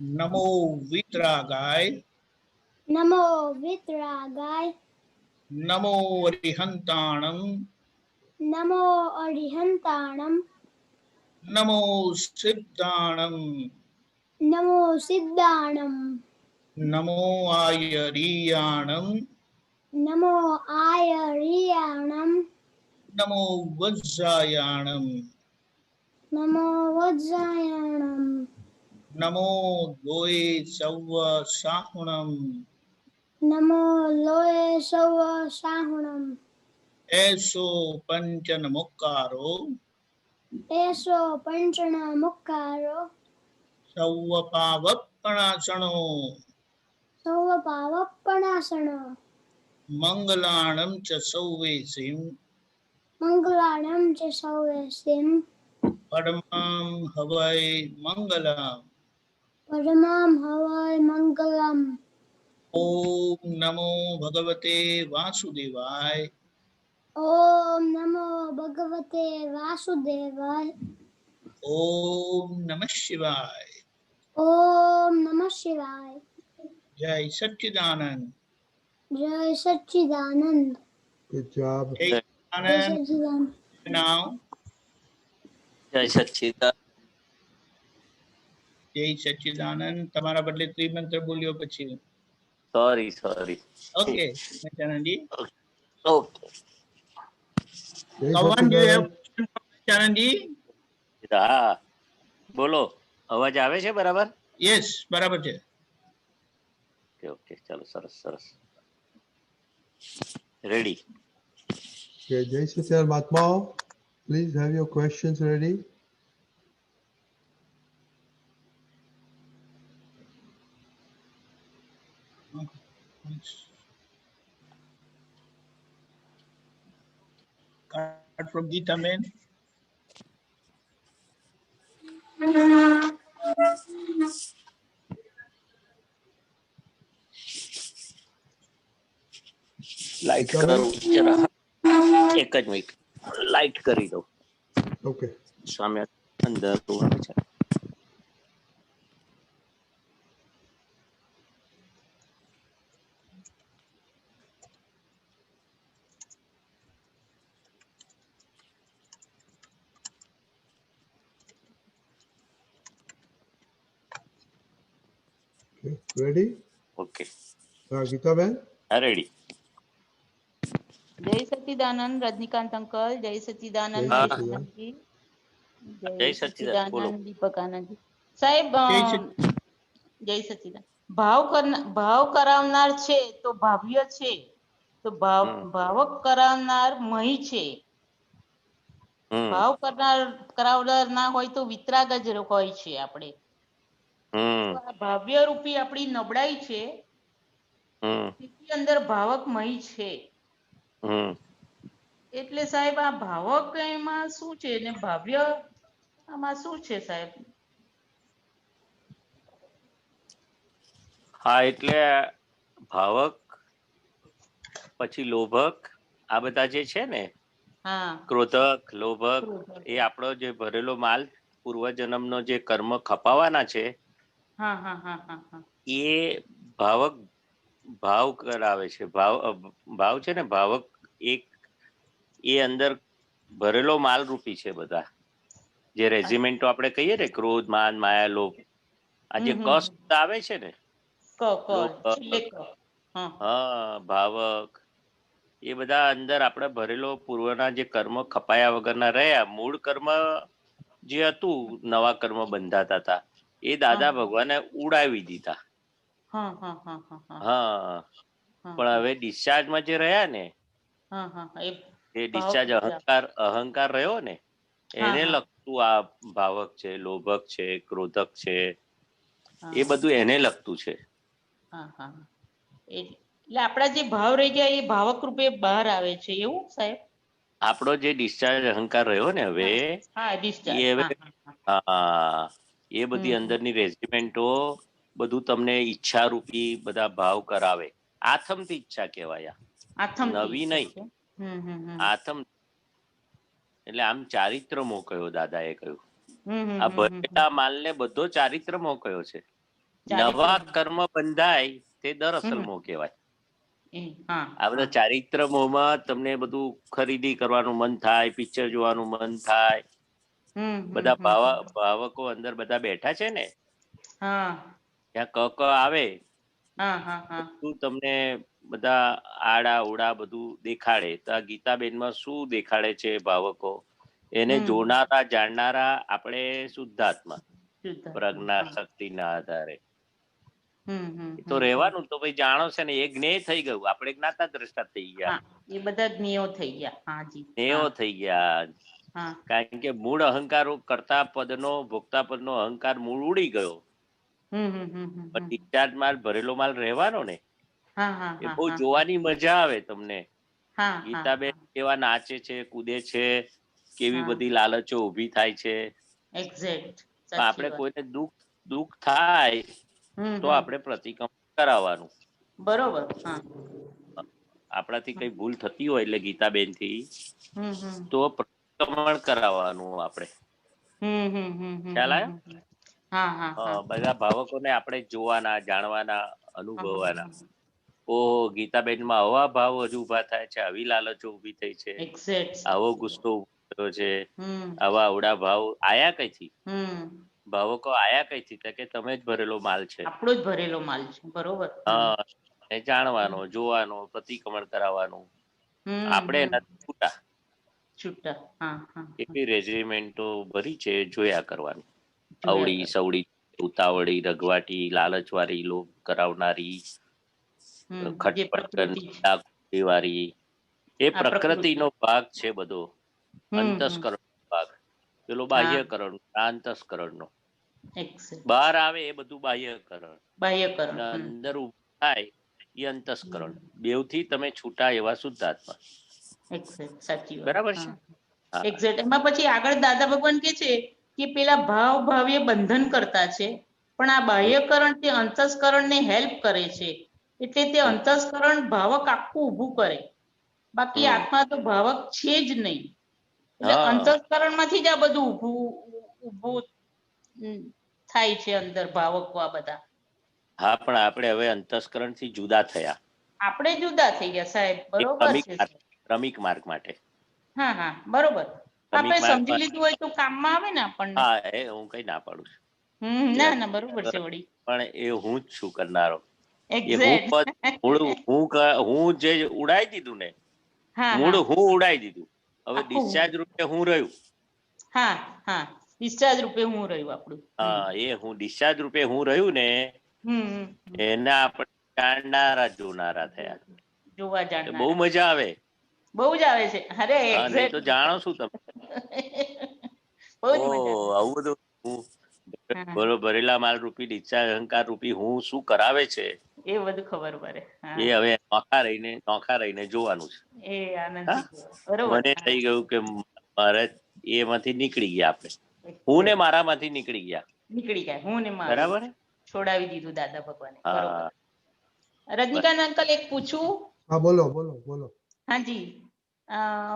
नमो वितरागाय नमो वितरागाय नमो अरिहंताणं नमो अरिहंताणं नमो सिद्धाणं नमो सिद्धाणं नमो आयरीयाणं नमो आयर्याणं नमो वज्रायाणं नमो वज्रायणं नमो लोये सव्व साहुणं नमो लोये सव साहुणं ऐसो पंचन मुक्कारो एषो पंचन मुक्कारो सव्व पावप्पणासनो सव पावप्पणासनो मंगलाणं च सौवेसिं मंगलानं च सौवेसिं परमां हवै मंगलम् परमां हवै मंगलम् ओम नमो भगवते वासुदेवाय ओम नमो भगवते वासुदेवाय ओम नमः शिवाय ओम नमः शिवाय जय सच्चिदानंद जय सच्चिदानंद Good job. जय जय सच्चिदानंद सच्चिदानंद नाउ જય સચ્ચિદાનંદ. जय सच्चिदानंद તમારા બદલે ત્રિમંત્ર બોલ્યો પછી sorry okay Satchidanand ji okay. Jai Kawan, do you have Satchidanand. question for Satchidanand ji હા બોલો, અવાજ આવે છે બરાબર? यस બરાબર છે ઓકે ઓકે, ચાલો, સરસ સરસ, ready. Okay, Jai Satchidanand Mahatmao, please have your questions ready. Card from Gita man light Gita કરું bhai? જરા, એક જ મિનિટ, લાઈટ કરી દઉં. Okay. સામે અંદર આવે છે. Okay. Ready? Okay, Gita Ben? હા રેડી. જય સચ્ચિદાનંદ રજનીકાંત અંકલ, જય સચ્ચિદાનંદ Jai હા. Satchidanand. આનંદજી, જય જય સચ્ચિદાનંદ, બોલો. સચ્ચિદાનંદ દીપક આનંદજી. સાહેબ જય સચ્ચિદાનંદ જય સચ્ચિદાનંદ. ભાવ કરાવનાર છે તો ભાવ્ય છે, તો ભાવક કરાવનાર મહી છે. ભાવ કરાવનાર ના હોય તો વિતરાગ જ હોય છે આપણે. તો આ ભાવ્ય રૂપી આપણી નબળાઈ છે, તેની અંદર ભાવક મહી છે. એટલે સાહેબ આ ભાવક એમાં શું છે ને ભાવ્ય આમાં શું છે સાહેબ? હા, એટલે ભાવક પછી લોભક, આ બધા જે છે ને, હા, ક્રોધક, લોભક, એ આપણો જે ભરેલો માલ પૂર્વજન્મનો જે કર્મ ખપાવાના છે, હા હા હા હા હા, એ ભાવક ભાવ કરાવે છે. ભાવ છે ને, ભાવક એક એ અંદર ભરેલો માલ રૂપી છે બધા. જે રેજિમેન્ટો આપણે કહીએ ને, ક્રોધ, માન, માયા, લોભ, આ જે કષ્ટ આવે છે ને, હા, ભાવક, એ બધા અંદર આપણે ભરેલો પૂર્વના જે કર્મ ખપાયા વગરના રહ્યા, મૂળ કર્મ જે હતું, નવા કર્મ બંધાતા હતા, એ દાદા ભગવાને ઉડાવી દીધા. હા, પણ હવે ડિસ્ચાર્જમાં જે રહ્યા ને, એ ડિસ્ચાર્જ અહંકાર રહ્યો ને, એને લગતું આ ભાવક છે, લોભક છે, ક્રોધક છે, એ બધું એને લગતું છે. એટલે આપણા જે ભાવ રહી ગયા એ ભાવક રૂપે બહાર આવે છે, એવું સાહેબ? આપણો જે ડિસ્ચાર્જ અહંકાર રહ્યો ને હવે, એ હવે હા, એ બધી અંદરની રેજિમેન્ટો બધું તમને ઈચ્છા રૂપી બધા ભાવ કરાવે. આથમતી ઈચ્છા કહેવાય, નવી નહીં. આથમ એટલે આમ ચારિત્ર મોકયો દાદાએ કહ્યું. આ ભરેલા માલને બધો ચારિત્ર મોકયો છે. નવા કર્મ બંધાય તે દર અસલ મોહ કહેવાય. આ બધા ચારિત્ર મોહમાં તમને બધું ખરીદી કરવાનું મન થાય, પિક્ચર જોવાનું મન થાય, બધા ભાવકો અંદર બધા બેઠા છે ને, ત્યાં ક આવે બધું તમને બધા આડા ઉડા બધું દેખાડે. તો આ ગીતાબેનમાં શું દેખાડે છે ભાવકો? એને જોનારા જાણનારા આપણે શુદ્ધાત્મા, પ્રજ્ઞા શક્તિના આધારે તો રહેવાનું. તો ભાઈ જાણો છે ને, એ જ્ઞેય થઈ ગયું, આપણે જ્ઞાતા દ્રષ્ટા થઈ ગયા, એ બધા જ્ઞેયો થઈ ગયા. જ્ઞેયો થઈ ગયા. કારણ કે મૂળ અહંકાર કરતા પદનો, ભોગતા પદનો અહંકાર મૂળ ઉડી ગયો. પણ ડિસ્ચાર્જ માલ, ભરેલો માલ રહેવાનો ને, એ બહુ જોવાની મજા આવે તમને. ગીતાબેન કેવા નાચે છે, કૂદે છે, કેવી બધી લાલચો ઉભી થાય છે. આપણે કોઈને દુઃખ થાય તો આપણે પ્રતિક્રમણ કરાવવાનું. બરોબર. આપણાથી કઈ ભૂલ થતી હોય એટલે ગીતાબેન થી તો પ્રતિક્રમણ કરાવવાનું આપણે. ખ્યાલ આવ્યો? બધા ભાવકોને આપણે જોવાના, જાણવાના, અનુભવવાના. ઓહો, ગીતાબેન માં આવા ભાવ હજુ ઉભા થાય છે, આવી લાલચો ઉભી થઈ છે, આવો ગુસ્સો ઉભો થયો છે, આવા અવડા ભાવ આયા કઈથી? ભાવકો આયા કઈથી? કે તમે જ ભરેલો માલ છે, આપણો જ ભરેલો માલ છે. બરોબર. જાણવાનો, જોવાનો, પ્રતિક્રમણ કરાવવાનું. આપણે એના છૂટા. એવી રેજિમેન્ટો ભરી છે, જોયા કરવાની. અવળી સવડી, ઉતાવળી, રઘવાટી, લાલચવાળી, લોભ કરાવનારી, ખટપટ વાળી, એ પ્રકૃતિનો ભાગ છે બધો. અંતસ્કરણ ભાગ પેલો બાહ્યકરણ, અંતસ્કરણ નો. બહાર આવે એ બધું બાહ્યકરણ, અંદર ઉભું થાય એ અંતસ્કરણ. બેવથી તમે છૂટા એવા શુદ્ધાત્મા. બરાબર છે. એમાં પછી આગળ દાદા ભગવાન કે છે કે પેલા ભાવ ભાવ્ય બંધન કરતા છે, પણ આ બાહ્યકરણ તે અંતસ્કરણ ને હેલ્પ કરે છે. એટલે તે અંતસ્કરણ ભાવક આખું ઉભું કરે, બાકી આત્મા તો ભાવક છે જ નહીં. એટલે અંતસ્કરણ માંથી જ આ બધું ઉભું થાય છે અંદર ભાવકો આ બધા. હા, પણ આપણે હવે અંતસ્કરણ થી જુદા થયા. આપણે જુદા થઈ ગયા સાહેબ. બરોબર છે. ક્રમિક માર્ગ માટે. બરોબર. આપણે સમજી લીધું હોય તો કામમાં આવે ને આપણને. એ હું કઈ ના પાડું છું. ના બરોબર છે વળી. પણ એ હું જ છું કરનારો. હું જે ઉડાઈ દીધું ને, મૂળ હું ઉડાઈ દીધું. હવે ડિસ્ચાર્જ રૂપે હું રહ્યું. ડિસ્ચાર્જ રૂપે હું રહ્યું આપણું. એ હું ડિસ્ચાર્જ રૂપે હું રહ્યું ને, એના આપણે જાણનારા જોનારા થયા. જોવા જાણનારા. બહુ મજા આવે. બહુ જ આવે છે. અરે તો જાણો શું તમે? આવું બધું બોલો, ભરેલા માલ રૂપી ડિસ્ચાર્જ અહંકાર રૂપી હું શું કરાવે છે એ બધું ખબર પડે. એ હવે નોખા રહીને જોવાનું છે. એ આનંદ. મને થઈ ગયું કે મારે એમાંથી નીકળી ગયા, આપણે હું ને મારામાંથી નીકળી ગયા. હું ને મારા. બરાબર. છોડાવી દીધું દાદા ભગવાને. રજનીકાંત અંકલ એક પૂછું? બોલો. હાજી,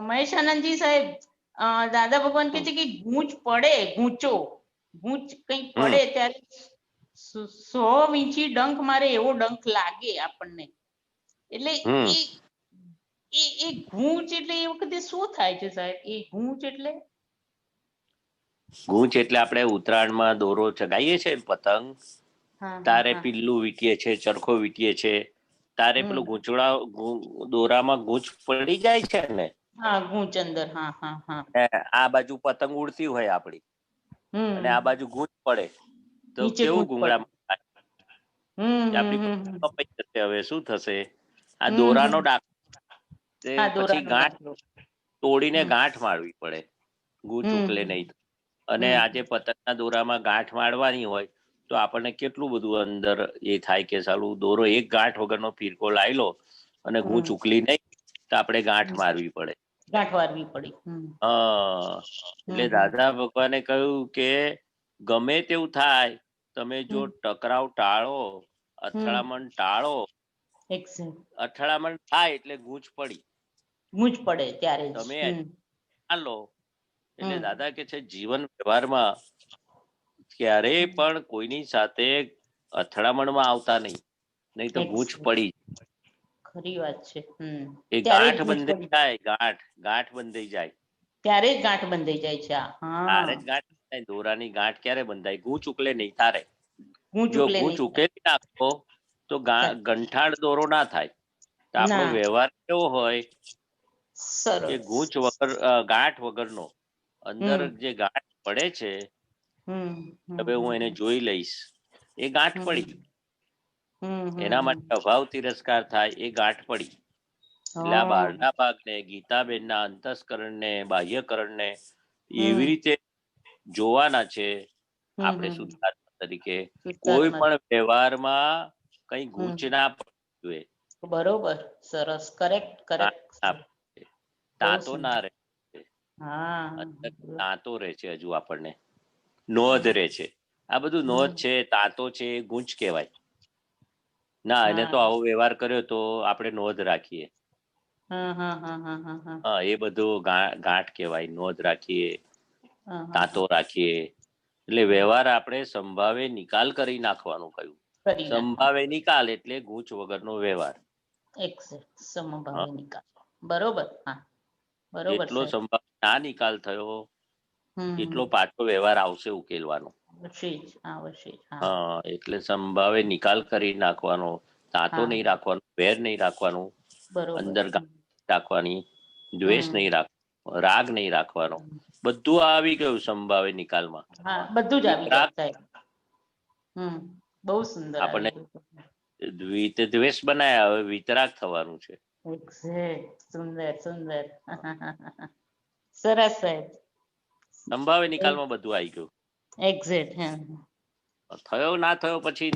મહેશ આનંદજી સાહેબ, દાદા ભગવાન કે છે કે ગૂંચ કઈ પડે ત્યારે 100 ઇંચી ડંખ મારે એવો ડંખ લાગે આપણને. એટલે એ ગૂંચ એટલે એ વખતે શું થાય છે સાહેબ? એ ગૂંચ એટલે આપણે ઉત્તરાયણમાં દોરો ચગાવીએ છીએ, પતંગ, તારે પિલ્લું વીટીએ છે, ચરખો વીટીએ છે, તારે પેલું દોરામાં ગૂંચ પડી જાય છે ને. ગૂંચ અંદર. આ બાજુ પતંગ ઉડતી હોય આપડી, અને આ બાજુ ગૂંચ પડે તો કેવું ગુંગળામાં આપડી જશે. હવે શું થશે? આ દોરાનો ડાકો પછી ગાંઠ તોડીને ગાંઠ મારવી પડે, ગૂંચ ઉકલે નહીં. અને આજે પતંગના દોરામાં ગાંઠ મારવાની હોય તો આપણને કેટલું બધું અંદર એ થાય કે સાલું દોરો એક ગાંઠ વગરનો ફીરકો લાવી લો અને ગૂંચ ઉકલી નહીં તો આપણે ગાંઠ મારવી પડે. એટલે દાદા ભગવાને કહ્યું કે ગમે તેવું થાય, તમે જો ટકરાવ ટાળો, અથડામણ ટાળો. અથડામણ થાય એટલે ગૂંચ પડે ત્યારે તમે ચાલો. એટલે દાદા કે છે જીવન વ્યવહારમાં ક્યારેય પણ કોઈની સાથે અથડામણમાં આવતા નહીં, નહીં તો ગૂંચ પડી ખરી વાત છે. એ ગાંઠ બંધાઈ જાય, ગાંઠ બંધાઈ જાય ત્યારે જ ગાંઠ બંધાઈ જાય છે. ત્યારે જ ગાંઠ બંધાય. દોરાની ગાંઠ ક્યારે બંધાય? ગૂંચ ઉકલે નહીં તારે. જો ગૂંચ ઉકેલી નાખો તો ગંઠાળ દોરો ના થાય. તો આપણો વ્યવહાર કેવો હોય કે ગૂંચ વગર, ગાંઠ વગરનો. અંદર જે ગાંઠ પડે છે, હવે હું એને જોઈ લઈશ, એ ગાંઠ પડી. એના માટે અભાવ તિરસ્કાર થાય, એ ગાંઠ પડી. એટલે આ બહારના ભાગને, ગીતાબેનના અંતસ્કરણને, બાહ્યકરણને એવી રીતે જોવાના છે આપણે શુદ્ધાત્મા તરીકે. કોઈ પણ વ્યવહારમાં કઈ ગૂંચ ના પડવી જોઈએ. બરોબર, સરસ, કરેક્ટ. તાતો ના રહે, તાતો રહે છે, હજુ આપણને નોંધ રહે છે. આ બધું નોંધ છે, તાતો છે, એ ગૂંચ કહેવાય. ના, એને તો આવો વ્યવહાર કર્યો તો આપણે નોંધ રાખીએ. હા, એ બધું ગાંઠ કહેવાય. નોંધ રાખીએ, તાતો રાખીએ. એટલે વ્યવહાર આપણે સંભાવે નિકાલ કરી નાખવાનું કહ્યું. સંભાવે નિકાલ એટલે ગૂંચ વગરનો વ્યવહાર. સમભાવે નિકાલ, બરોબર. એટલો સંભાવ ના નિકાલ થયો એટલો પાછો વ્યવહાર આવશે ઉકેલવાનો. હા, એટલે સંભાવે નિકાલ કરી નાખવાનો. તાતો નહીં રાખવાનો, વેર નહીં રાખવાનું, અંદર રાખવાની, દ્વેષ નહીં રાખવાનો, રાગ નહીં રાખવાનો. બધું આવી ગયું સંભાવે નિકાલમાં. બધું જ આવી ગયું. બહુ સુંદર. આપણને દ્વેષ બનાયા, હવે વિતરાગ થવાનું છે. સુંદર સુંદર, સરસ સાહેબ. સંભાવે નિકાલમાં બધું આવી ગયું. એક્ઝેક્ટ. થયો ના થયો પછી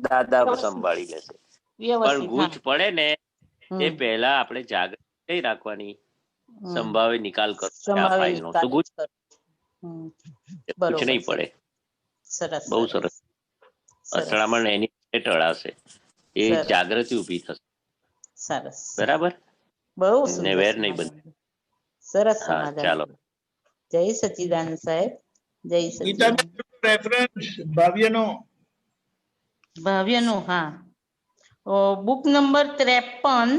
દાદા સંભાળી લેશે. પણ ગૂંચ પડે ને એ પહેલા આપણે જાગૃતિ કઈ રાખવાની, સંભાવે નિકાલ કરો. તો ગૂંચ નહીં પડે. બહુ સરસ. અથડામણ એની ટળાશે, એ જાગૃતિ ઉભી થશે. સરસ, બરાબર. બહુ ને વેર નહીં બને. સરસ. ચાલો, જય સચ્ચિદાનંદ સાહેબ. જય સચ્ચિદાનંદ. રેફરન્સ ભાવ્યનો. હા, બુક નંબર 53.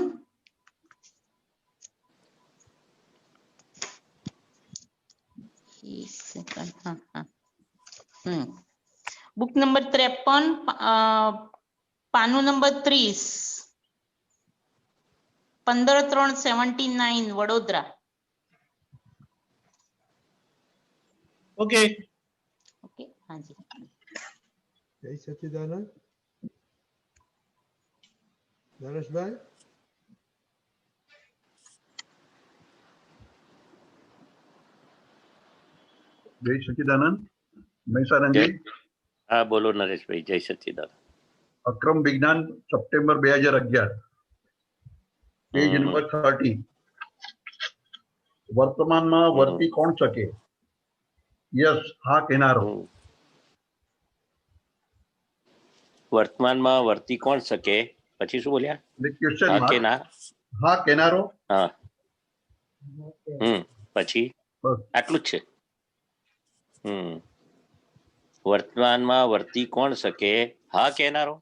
બુક નંબર 53, પાનું નંબર 30, 15/3/79, વડોદરા. ઓકે, હાજી. જય સચ્ચિદાનંદ. નરેશભાઈ. જય સચ્ચિદાનંદ. મહેસાણાજી. હા, બોલો નરેશભાઈ. જય સચ્ચિદાનંદ. અક્રમ વિજ્ઞાન, સપ્ટેમ્બર 2011, પેજ નંબર 30. વર્તમાનમાં વર્તી કોણ શકે? યસ, હા કહેનારો. વર્તમાનમાં વર્તી કોણ શકે? પછી શું બોલ્યા? હા કહેનારો. હા, પછી આટલું જ છે. વર્તમાનમાં વર્તી કોણ શકે? હા કહેનારો?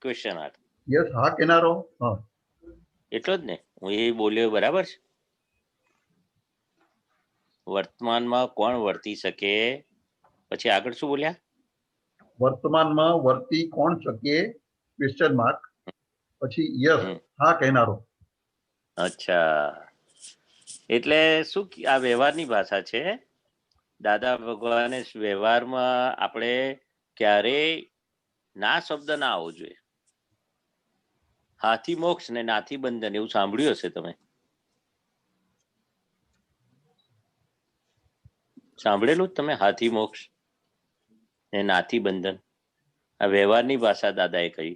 Question mark. યસ, હા કહેનારો. હા, એટલો જ ને. હું એ બોલ્યો બરાબર છે. વર્તમાનમાં કોણ વર્તી શકે? પછી આગળ શું બોલ્યા? વર્તમાનમાં વર્તી કોણ શકે? Question mark. પછી યસ, હા કહેનારો. અચ્છા, એટલે શું આ વ્યવહારની ભાષા છે. દાદા ભગવાને વ્યવહારમાં આપણે ક્યારેય ના શબ્દ ના આવવો જોઈએ. હાથી મોક્ષ ને નાથી બંધન, એવું સાંભળ્યું હશે તમે. સાંભળેલું જ તમે? હાથી મોક્ષ ને નાથી બંધન. આ વ્યવહારની ભાષા દાદાએ કહી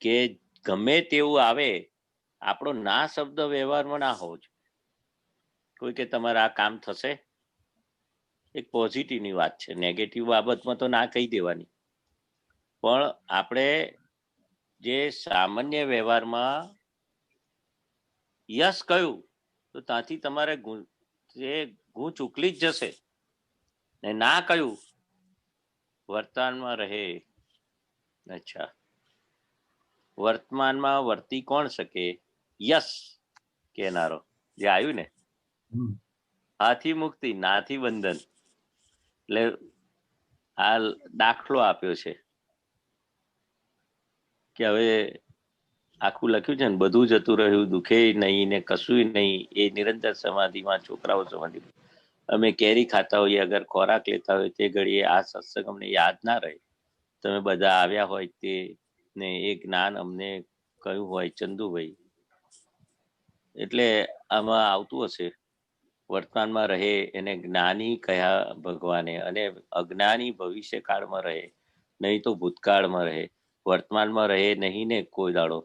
કે ગમે તેવું આવે, આપણો ના શબ્દ વ્યવહારમાં ના હોવો જોઈએ. કોઈ કે તમારે આ કામ થશે, એક પોઝિટિવની વાત છે. નેગેટિવ બાબતમાં તો ના કહી દેવાની. પણ આપણે જે સામાન્ય વ્યવહારમાં યસ કહ્યું તો ત્યાંથી તમારે ગૂંચ ઉકલી જ જશે. ને ના કહ્યું વર્તમાનમાં રહે અચ્છા, વર્તમાનમાં વર્તી કોણ શકે? યસ કેનારો જે આવ્યું ને, હાથી મુક્તિ નાથી બંધન, એટલે આ દાખલો આપ્યો છે કે હવે આખું લખ્યું છે ને, બધું જતું રહ્યું, દુખે નહીં ને કશું નહીં, એ નિરંતર સમાધિમાં, છોકરાઓ સમાધિ. અમે કેરી ખાતા હોઈએ, અગર ખોરાક લેતા હોય તે ઘડીએ આ સત્સંગ અમને યાદ ના રહે, તમે બધા આવ્યા હોય તે ને એ જ્ઞાન અમને કયું હોય ચંદુભાઈ, એટલે આમાં આવતું હશે વર્તમાનમાં રહે એને જ્ઞાની કયા ભગવાને, અને અજ્ઞાની ભવિષ્ય કાળમાં રહે, નહીં તો ભૂતકાળમાં રહે. વર્તમાનમાં રહે નહીં ને કોઈ દાડો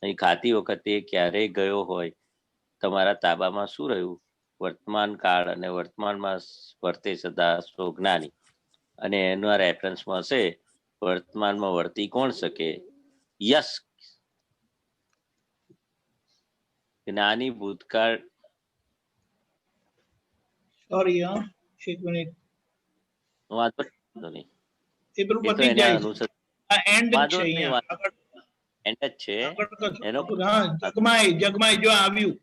નહીં. ખાતી વખતે ક્યારેય ગયો હોય તમારા તાબામાં શું રહ્યું? વર્તમાન કાળ, અને વર્તમાનમાં વર્તે સદા સો જ્ઞાની, અને એના રેફરન્સમાં હશે વર્તમાનમાં વર્તી કોણ શકે? યસ જ્ઞાની ભૂતકાળ. સોરી એક મિનિટ, વાંધો નહીં, એ પેલું એ તો પતી એના જાય છે. અનુસાર આ એન્ડ વાંધો છે જ નહીં, અહીંયા આગળ. એન્ડ જ છે એનો. હા, જગમાય જો આવ્યું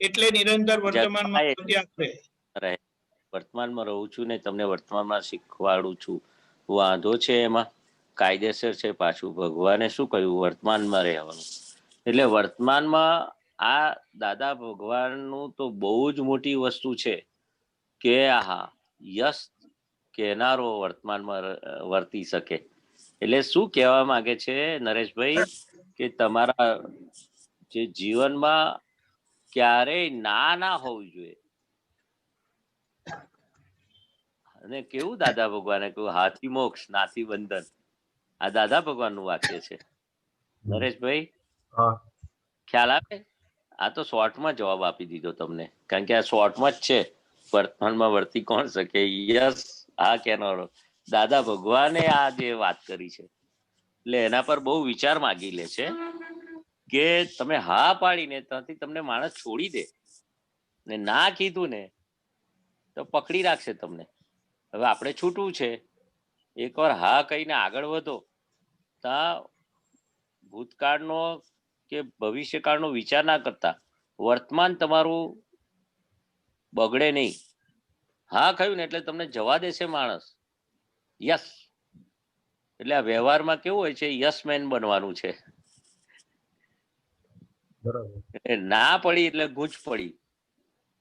એટલે નિરંતર વર્તમાનમાં જગમાય વર્ત્યા કરે. રહે, વર્તમાનમાં રહું છું ને તમને વર્તમાનમાં શીખવાડું છું, વાંધો છે એમાં? કાયદેસર છે. પાછું ભગવાને શું કહ્યું? વર્તમાનમાં રહેવાનું. એટલે વર્તમાનમાં આ દાદા ભગવાનનું તો બહુ જ મોટી વસ્તુ છે કે હા યસ કહેનારો વર્તમાનમાં વર્તી શકે. એટલે શું કહેવા માંગે છે નરેશભાઈ કે તમારા જે જીવનમાં ક્યારેય ના હોવું જોઈએ. અને કેવું દાદા ભગવાને કહ્યું, હાથી મોક્ષ નાથી બંધન. આ દાદા ભગવાનનું વાક્ય છે નરેશભાઈ, ખ્યાલ આવે? આ તો શોર્ટમાં જવાબ આપી દીધો તમને, કારણ કે આ શોર્ટમાં જ છે. વર્તમાનમાં વર્તી કોણ શકે? યસ હા કહેનારો દાદા ભગવાને આ જે વાત કરી છે, એટલે એના પર બહુ વિચાર માગી લે છે કે તમે હા પાડીને ત્યાંથી તમને માણસ છોડી દે, ને ના કીધું ને તો પકડી રાખશે તમને. હવે આપણે છૂટવું છે, એકવાર હા કહીને આગળ વધો, ત્યાં ભૂતકાળનો કે ભવિષ્યકાળનો વિચાર ના કરતા વર્તમાન તમારું બગડે નહીં. હા કહ્યું ને એટલે તમને જવા દેશે માણસ. યસ એટલે આ વ્યવહારમાં કેવું હોય છે, યસ મેન બનવાનું છે. ના પડી એટલે ગૂંચ પડી,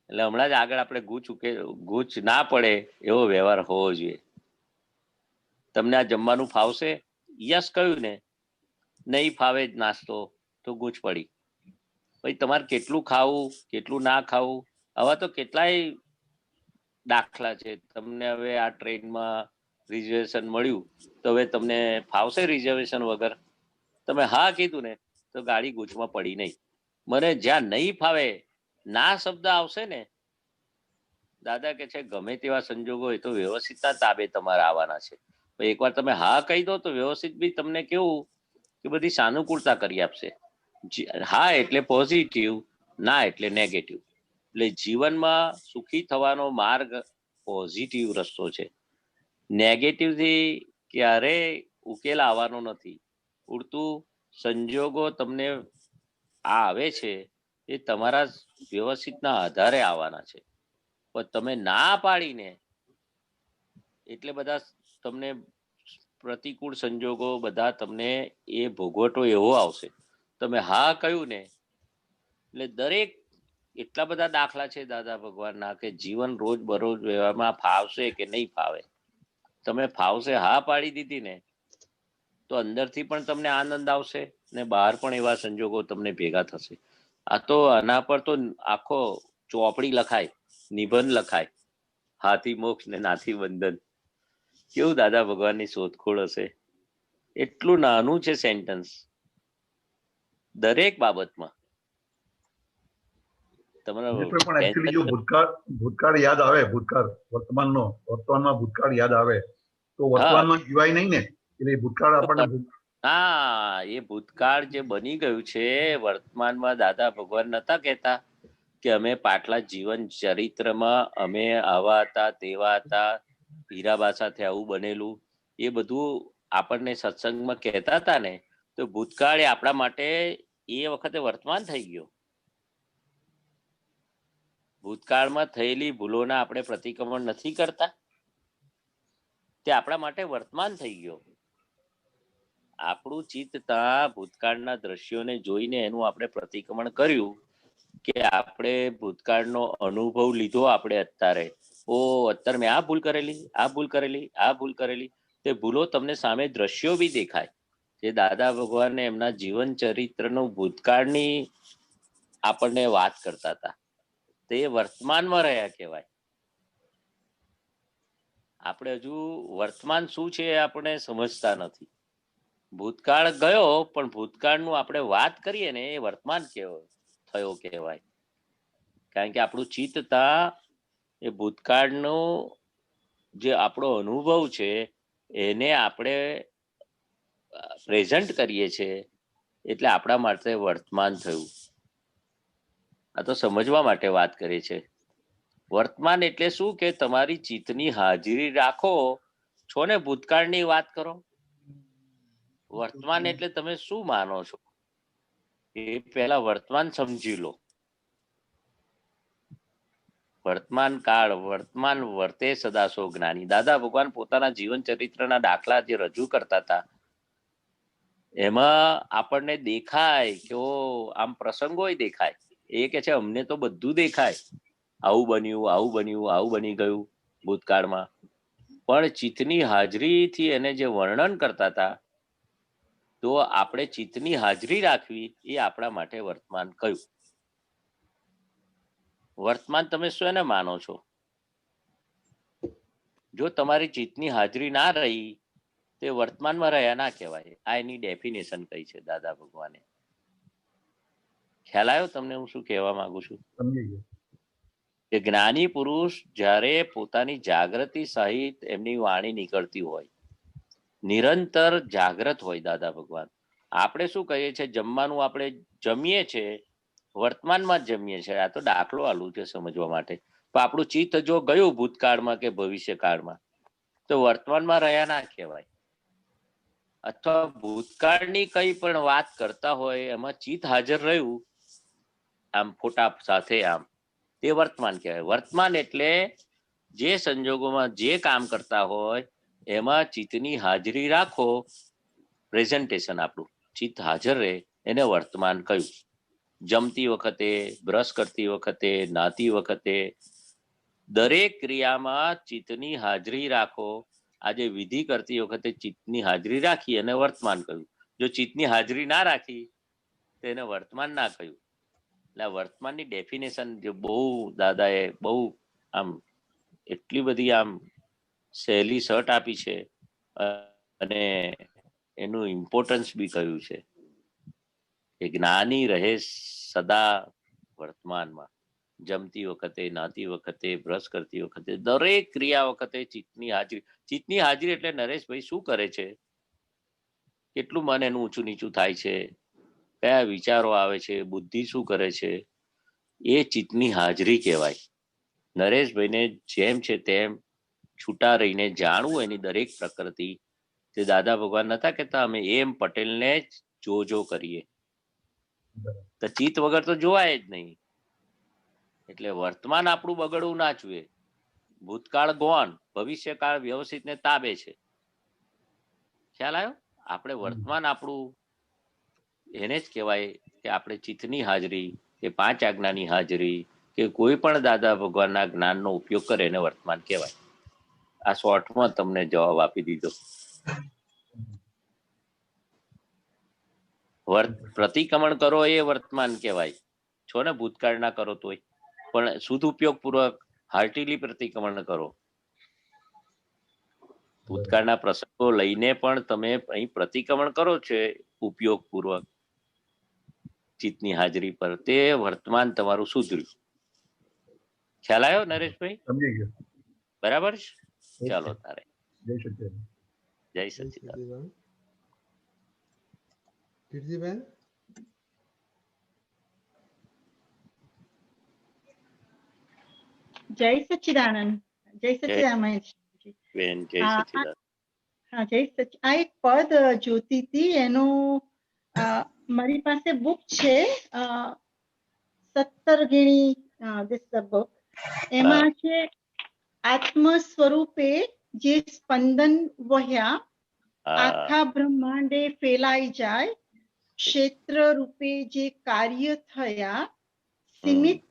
એટલે હમણાં જ આગળ આપણે ગૂંચ ના પડે એવો વ્યવહાર હોવો જોઈએ. તમને આ જમવાનું ફાવશે? યસ કહ્યું ને, નહીં ફાવે જ નાસ્તો તો ગૂંચ પડી. ભાઈ તમારે કેટલું ખાવું કેટલું ના ખાવું, આવા તો કેટલાય દાખલા છે. તમને હવે આ ટ્રેનમાં રિઝર્વેશન મળ્યું તો હવે તમને ફાવશે રિઝર્વેશન વગર? તમે હા કીધું ને તો ગાડી ગૂંચમાં પડી નહીં. મને જ્યાં નહીં ફાવે ના શબ્દ આવશે ને, દાદા કે છે ગમે તેવા સંજોગો હોય તો વ્યવસ્થિતના તાબે તમારે આવવાના છે. એકવાર તમે હા કહી દો તો વ્યવસ્થિત બી તમને કેવું કે બધી સાનુકૂળતા કરી આપશે. હા એટલે પોઝિટિવ, ના એટલે નેગેટિવ. એટલે જીવનમાં સુખી થવાનો માર્ગ પોઝિટિવ રસ્તો છે. નેગેટિવ થી ક્યારેય ઉકેલ આવવાનો નથી. ઉડતું સંજોગો તમને આવે છે એ તમારા વ્યવસ્થિતના આધારે આવવાના છે. પણ તમે ના પાડીને એટલે બધા તમને પ્રતિકૂળ સંજોગો બધા તમને એ ભોગવટો એવો આવશે. તમે હા કહ્યું ને એટલે દરેક એટલા બધા દાખલા છે દાદા ભગવાનના કે જીવન રોજ બરોજ વ્યવહારમાં ફાવશે કે નહીં ફાવે. તમે ફાવશે હા પાડી દીધી ને તો અંદરથી પણ તમને આનંદ આવશે ને બહાર પણ એવા સંજોગો તમને ભેગા થશે. આ તો આના પર તો આખો ચોપડી લખાય, નિબંધ લખાય, હાથી મોક્ષ ને નાથી બંધન. કેવું દાદા ભગવાનની શોધખોળ હશે. એટલું નાનું છે સેન્ટન્સ દરેક બાબતમાં. ભૂતકાળ યાદ આવે, વર્તમાનમાં ભૂતકાળ યાદ આવે તો વર્તમાનમાં જીવાય નહીં ને, એટલે ભૂતકાળ આપણને હા એ ભૂતકાળ જે બની ગયું છે વર્તમાનમાં દાદા ભગવાન નતા કહેતા કે અમે પાટલા જીવન ચરિત્રમાં અમે આવા હતા તેવા હતા, હીરાબા સાથે આવું બનેલું, એ બધું આપણને સત્સંગમાં કહેતા હતા ને, તો ભૂતકાળ એ આપણા માટે એ વખતે વર્તમાન થઈ ગયો. ભૂતકાળમાં થયેલી ભૂલોના આપણે પ્રતિક્રમણ નથી કરતા, તે આપણા માટે વર્તમાન થઈ ગયો. આપણું ચિત્ત ત્યાં ભૂતકાળના દ્રશ્યોને જોઈને એનું આપણે પ્રતિક્રમણ કર્યું કે આપણે ભૂતકાળનો અનુભવ લીધો. આપણે અત્યારે અત્યારે મેં આ ભૂલ કરેલી, આ ભૂલ કરેલી, આ ભૂલ કરેલી. તે ભૂલો તમને સામે દ્રશ્યો બી દેખાય. જે દાદા ભગવાન એમના જીવન ચરિત્રનું ભૂતકાળની આપણને વાત કરતા હતા, તે વર્તમાનમાં રહ્યા કહેવાય. આપણે હજુ વર્તમાન શું છે એ આપણે સમજતા નથી. ભૂતકાળ ગયો, પણ ભૂતકાળનું આપણે વાત કરીએ ને એ વર્તમાન થયો કહેવાય. કારણ કે આપણું ચિત્ત તા એ ભૂતકાળનો જે આપણો અનુભવ છે એને આપણે પ્રેઝન્ટ કરીએ છીએ, એટલે આપણા માટે વર્તમાન થયું. આ તો સમજવા માટે વાત કરીએ છે. વર્તમાન એટલે શું કે તમારી ચિત્તની હાજરી રાખો છો ને ભૂતકાળની વાત કરો. વર્તમાન એટલે તમે શું માનો છો એ પહેલા વર્તમાન સમજી લો. વર્તમાન કાળ વર્તમાન વર્તે સદા સો જ્ઞાની. દાદા ભગવાન પોતાના જીવન ચરિત્રના દાખલા જે રજૂ કરતા હતા એમાં આપણને દેખાય કે આમ પ્રસંગો દેખાય. એ કે છે અમને તો બધું દેખાય, આવું બન્યું, આવું બન્યું, આવું બની ગયું ભૂતકાળમાં. પણ ચિત્તની હાજરીથી એને જે વર્ણન કરતા હતા, તો આપણે ચિત્તની હાજરી રાખવી એ આપણા માટે વર્તમાન કયું. વર્તમાન તમે શું એને માનો છો? જો તમારી ચિત્તની હાજરી ના રહી તે વર્તમાનમાં રહ્યા ના કહેવાય. આ એની ડેફિનેશન કઈ છે દાદા ભગવાને. ખ્યાલ આવ્યો તમને હું શું કહેવા માંગુ છું? કે જ્ઞાની પુરુષ જ્યારે પોતાની જાગૃતિ સહિત એમની વાણી નીકળતી હોય, નિરંતર જાગ્રત હોય દાદા ભગવાન. આપણે શું કહીએ છીએ, જમવાનું આપણે જમીએ છીએ, વર્તમાનમાં જ જમીએ છીએ. આ તો દાખલો આલું છે સમજવા માટે. પણ આપણું ચિત્ત જો ગયું ભૂતકાળમાં કે ભવિષ્ય કાળમાં, તો વર્તમાનમાં રહ્યા ના કહેવાય. અથવા ભૂતકાળની કઈ પણ વાત કરતા હોય એમાં ચિત્ત હાજર રહ્યું આમ ફોટા સાથે, આમ તે વર્તમાન કહેવાય. વર્તમાન એટલે જે સંજોગોમાં જે કામ કરતા હોય એમાં ચિત્તની હાજરી રાખો, પ્રેઝન્ટેશન આપણું ચિત્ત હાજર રહે, એને વર્તમાન કહ્યું. જમતી વખતે, બ્રશ કરતી વખતે, નાતી વખતે, દરેક ક્રિયામાં ચિત્તની હાજરી રાખો. આજે વિધિ કરતી વખતે ચિત્તની હાજરી રાખી અને વર્તમાન કહ્યું. જો ચિત્તની હાજરી ના રાખી તો એને વર્તમાન ના કહ્યું. એટલે વર્તમાનની ડેફિનેશન જે બહુ દાદાએ બહુ આમ એટલી બધી આમ સહેલી શર્ટ આપી છે અને એનું ઇમ્પોર્ટન્સ બી કહ્યું છે કે જ્ઞાની રહે સદા વર્તમાનમાં. જમતી વખતે, નાતી વખતે, બ્રશ કરતી વખતે, દરેક ક્રિયા વખતે ચિત્તની હાજરી. ચિત્તની હાજરી એટલે નરેશભાઈ શું કરે છે, કેટલું મન એનું ઊંચું નીચું થાય છે, કયા વિચારો આવે છે, બુદ્ધિ શું કરે છે, એ ચિત્તની હાજરી કહેવાય. નરેશભાઈને જેમ છે તેમ છૂટા રહીને જાણવું એની દરેક પ્રકૃતિ. તે દાદા ભગવાન નતા કહેતા અમે એમ પટેલને જ જો કરીએ, તો ચિત્ત વગર તો જોવાય જ નહીં. એટલે વર્તમાન આપણું બગડવું ના જોઈએ. ભૂતકાળ ગોન, ભવિષ્યકાળ વ્યવસ્થિત ને તાબે છે. ખ્યાલ આવ્યો? આપણે વર્તમાન આપણું એને જ કહેવાય કે આપણે ચિત્તની હાજરી કે પાંચ આજ્ઞાની હાજરી કે કોઈ પણ દાદા ભગવાનના જ્ઞાનનો ઉપયોગ કરે એને વર્તમાન કહેવાય. આ શોર્ટમાં તમને જવાબ આપી દીધો. પ્રતિક્રમણ કરો એ વર્તમાન કહેવાય છો ને, ભૂતકાળ ના કરો તોય. પણ શુદ્ધ ઉપયોગ પૂર્વક હાર્ટીલી પ્રતિક્રમણ કરો. ભૂતકાળના પ્રસંગો લઈને પણ તમે અહીં પ્રતિક્રમણ કરો છો ઉપયોગ પૂર્વક ચિત્તની હાજરી પર, તે વર્તમાન તમારું સુધર્યું. ખ્યાલ આવ્યો નરેશભાઈ? સમજી ગયો. બરાબર છે. ચાલો તારે જય સચિદાનંદ. જય સચિદાનંદ. કીર્તિબેન, જય સચ્ચિદાનંદ. જય સચ્ચિદાનંદ. બેન જય સચિદાનંદ. હા જય સચ આ એક પદ જોતી હતી એનો મારી પાસે બુક છે 17 ગીણી this book એમાં છે આત્મ સ્વરૂપે જે સ્પંદન વહ્યા આખા બ્રહ્માંડે ફેલાઈ જાય ક્ષેત્ર રૂપે જે કાર્ય થયા સીમિત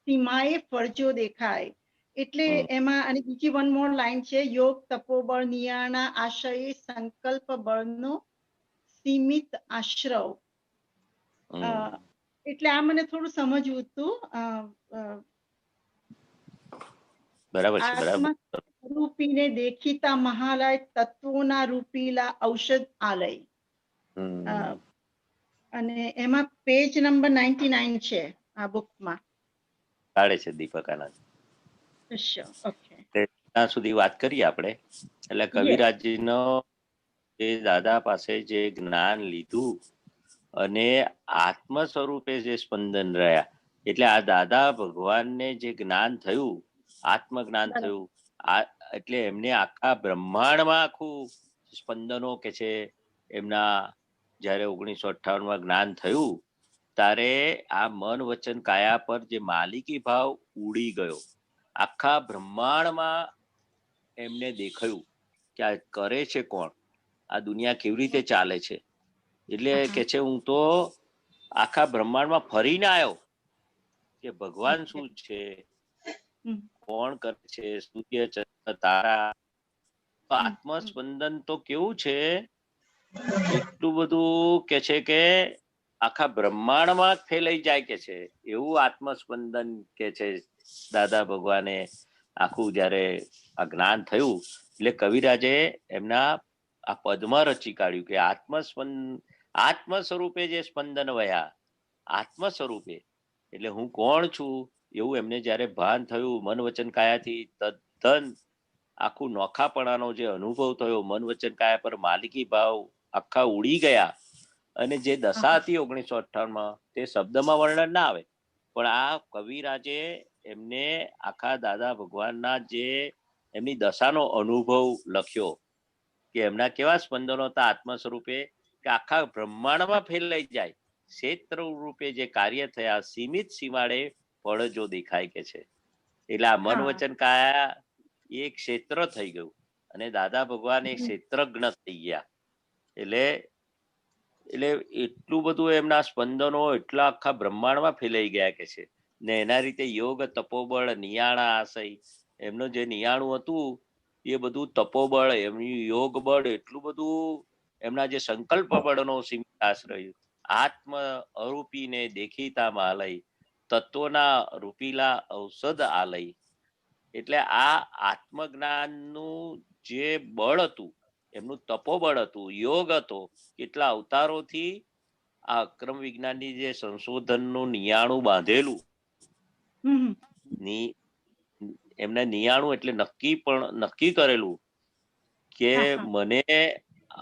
સીમાએ ફરજો દેખાય એટલે એમાં અને બીજી વન મોર લાઈન છે યોગ તપોબળ નિયાણા આશયે સંકલ્પ બળનો સીમિત આશ્રવ એટલે આ મને થોડું સમજવું હતું બરાબર છે બરાબર રૂપીને દેખીતા મહાલય તત્વોના રૂપીલા ઔષધ આલય અને એમાં પેજ નંબર 99 છે આ બુકમાં કાઢે છે દીપક આનંદ. ઓકે ત્યાં સુધી વાત કરીએ આપણે. એટલે કવિરાજનો જે દાદા પાસે જે જ્ઞાન લીધું અને આત્મ સ્વરૂપે જે સ્પંદન રહ્યા એટલે આ દાદા ભગવાનને જે જ્ઞાન થયું આત્મ જ્ઞાન થયું એટલે એમને આખા બ્રહ્માંડમાં આખું સ્પંદનો કે છે એમના જયારે 1958માં જ્ઞાન થયું ત્યારે આ મન વચન કાયા પર જે માલિકી ભાવ ઉડી ગયો. આખા બ્રહ્માંડમાં એમને દેખાયું કે આ કરે છે કોણ, આ દુનિયા કેવી રીતે ચાલે છે. એટલે કે છે હું તો આખા બ્રહ્માંડમાં ફરીને આવ્યો કે ભગવાન શું છે, કોણ કરે છે, સૂર્ય ચંદ્ર તારા. આત્મસ્પંદન તો કેવું છે, એટલું બધું કે છે કે આખા બ્રહ્માંડમાં ફેલાઈ જાય કે છે એવું આત્મસ્પંદન કે છે. દાદા ભગવાને આખું જયારે આ જ્ઞાન થયું એટલે કવિરાજે એમના આ પદમાં રચી કાઢ્યું કે આત્મ સ્વરૂપે જે સ્પંદન વયા, આત્મ સ્વરૂપે એટલે હું કોણ છું એવું એમને જયારે ભાન થયું મન વચન કાયાથી તદ્દન આખું નોખાપણાનો જે અનુભવ થયો, મન વચન કાયા પર માલિકી ભાવ આખા ઉડી ગયા. અને જે દશા હતી 1958માં તે શબ્દમાં વર્ણન ના આવે, પણ આ કવિરાજે એમને આખા દાદા ભગવાનના જે એમની દશાનો અનુભવ લખ્યો કે એમના કેવા સ્પંદનો હતા આત્મ સ્વરૂપે કે આખા બ્રહ્માંડમાં ફેલાઈ જાય, ક્ષેત્ર રૂપે જે કાર્ય થયા સીમિત સીમાડે પડજો દેખાય કે છે. એટલે આ મન વચન કાયા એ ક્ષેત્ર થઈ ગયું અને દાદા ભગવાન એ ક્ષેત્રજ્ઞ થઈ ગયા. એટલે એટલું બધું એમના સ્પંદનો એટલા આખા બ્રહ્માંડમાં ફેલાઈ ગયા કે છે. ને એના રીતે યોગ તપોબળ નિયાણા આશય એમનું જે નિયાણું હતું એ બધું તપોબળ એમનું યોગ બળ એટલું બધું એમના જે સંકલ્પ બળનો સીમિત આશ્રય આત્મ અરૂપીને દેખીતા માલય તત્વોના રૂપીલા ઔષધ આલય. એટલે આ આત્મજ્ઞાનનું જે બળ હતું એમનું તપોબળ હતું, યોગ હતો, કેટલા અવતારોથી આ અક્રમ વિજ્ઞાનની જે સંશોધનનું નિયાણું બાંધેલું એમને નિયાણું એટલે નક્કી કરેલું કે મને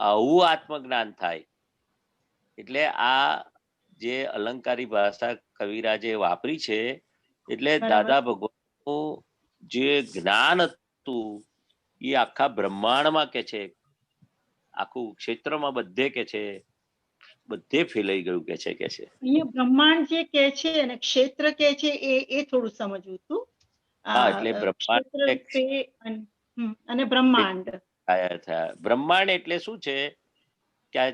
આવું આત્મજ્ઞાન થાય. એટલે આ જે અલંકારી ભાષા કવિરાજે વાપરી છે એટલે દાદા ભગવાનનું જે જ્ઞાન હતું એ આખા બ્રહ્માંડમાં કે છે, આખું ક્ષેત્રમાં બધે કે છે, બધે ફેલાઈ ગયું કે છે. અહીંયા બ્રહ્માંડ જે કે છે અને ક્ષેત્ર કે છે એ થોડું સમજવું હતું. એટલે બ્રહ્માંડ અને બ્રહ્માંડ બ્રહ્માંડ એટલે શું છે કે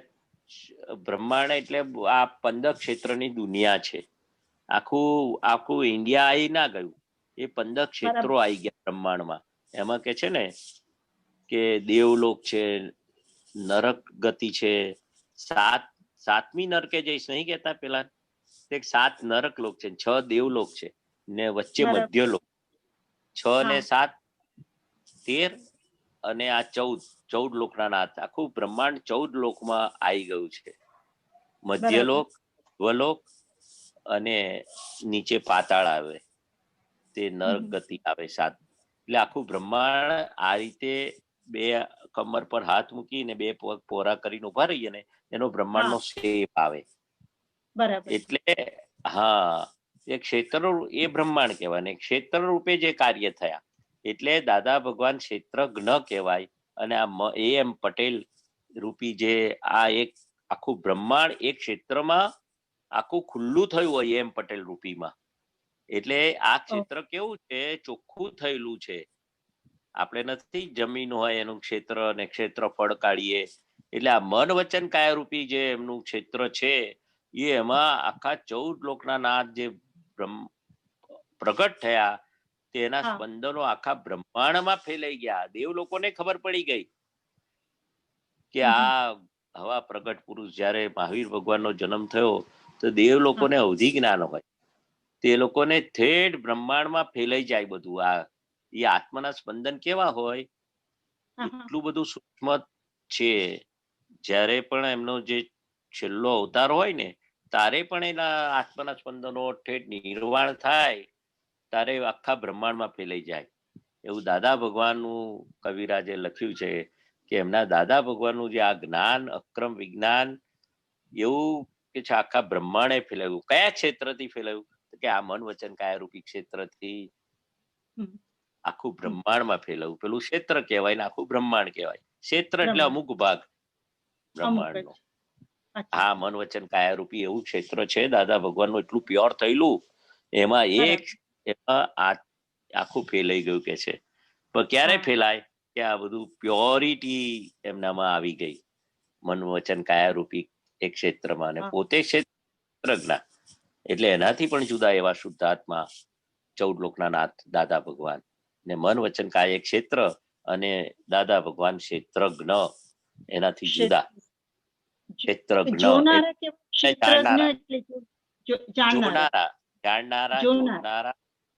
બ્રહ્માંડ એટલે આ 15 ક્ષેત્રની દુનિયા છે. આખું ઇન્ડિયા આવી ના ગયું, એ 15 ક્ષેત્રો આવી ગયા બ્રહ્માંડમાં. એમાં કે છે ને કે દેવલોક છે, નરક ગતિ છે, સાતમી નરકે જઈશ નહીં કેતા પેલા 7 નરક લોક છે, 6 દેવલોક છે ને વચ્ચે મધ્યલોક. 6 ને 7 13 અને આ 14 લોકના નાથ. આખું બ્રહ્માંડ 14 લોકમાં આવી ગયું છે. મધ્યલોક, ધ્વલોક અને નીચે પાતાળ આવે તે નરક ગતિ આવે 7. એટલે આખું બ્રહ્માંડ આ રીતે 2 કમર પર હાથ મૂકીને 2 પગ પોરા કરીને ઉભા રહીએ ને એનો બ્રહ્માંડનો શેપ આવે. એટલે એ ક્ષેત્ર એ બ્રહ્માંડ કહેવાય ને ક્ષેત્ર રૂપે જે કાર્ય થયા એટલે દાદા ભગવાન ક્ષેત્રજ્ઞ કહેવાય અને આ એમ પટેલ રૂપી જે આ એક આખું બ્રહ્માંડ એક ક્ષેત્રમાં આખું ખુલ્લું થયું હોય એમ પટેલ રૂપીમાં. એટલે આ ક્ષેત્ર કેવું છે, ચોખ્ખું થયેલું છે. આપણે નથી જમીન હોય એનું ક્ષેત્ર અને ક્ષેત્રફળ કાઢીએ. એટલે આ મન વચન કાયા રૂપી જે એમનું ક્ષેત્ર છે એ એમાં આખા 14 લોકના નાદ જે પ્રગટ થયા તેના સ્પંદનો આખા બ્રહ્માંડમાં ફેલાઈ ગયા. દેવ લોકોને ખબર પડી ગઈ કે આ હવા પ્રગટ પુરુષ જ્યારે મહાવીર ભગવાનનો જન્મ થયો તો દેવ લોકોને અવધિ જ્ઞાન હોય, તે લોકોને ઠેઠ બ્રહ્માંડમાં ફેલાઈ જાય બધું. આ એ આત્માના સ્પંદન કેવા હોય, એટલું બધું સૂક્ષ્મ છે. જ્યારે પણ એમનો જે છેલ્લો અવતાર હોય ને તારે પણ એના આત્માના સ્પંદનો ઠેઠ નિર્વાણ થાય તારે આખા બ્રહ્માંડમાં ફેલાઈ જાય. એવું દાદા ભગવાનનું કવિરાજે લખ્યું છે કે એમના દાદા ભગવાનનું જે આ જ્ઞાન અક્રમ વિજ્ઞાન એવું કે છે આખા બ્રહ્માંડે ફેલાયું. કયા ક્ષેત્રથી ફેલાયું? કે આ મન વચન કાયા રૂપી ક્ષેત્રથી આખું બ્રહ્માંડમાં ફેલાયું. પેલું ક્ષેત્ર કહેવાય ને આખું બ્રહ્માંડ કહેવાય. ક્ષેત્ર એટલે અમુક ભાગ બ્રહ્માંડનો. હા, મન વચન કાયા રૂપી એવું ક્ષેત્ર છે દાદા ભગવાનનું એટલું પ્યોર થયેલું. એમાં આખું ફેલાઈ ગયું કે છે. પણ ક્યારે ફેલાય કે આ બધું પ્યોરિટી એમનામાં આવી ગઈ મન વચન કાયા રૂપી એક ક્ષેત્રમાં. અને પોતે ક્ષેત્રજ્ઞ એટલે એનાથી પણ જુદા એવા શુદ્ધાત્મા 14 લોકના નાથ દાદા ભગવાન. ને મન વચન કાયા ક્ષેત્ર અને દાદા ભગવાન ક્ષેત્રજ્ઞ એનાથી જુદા. ક્ષેત્રજ્ઞ જાણનારા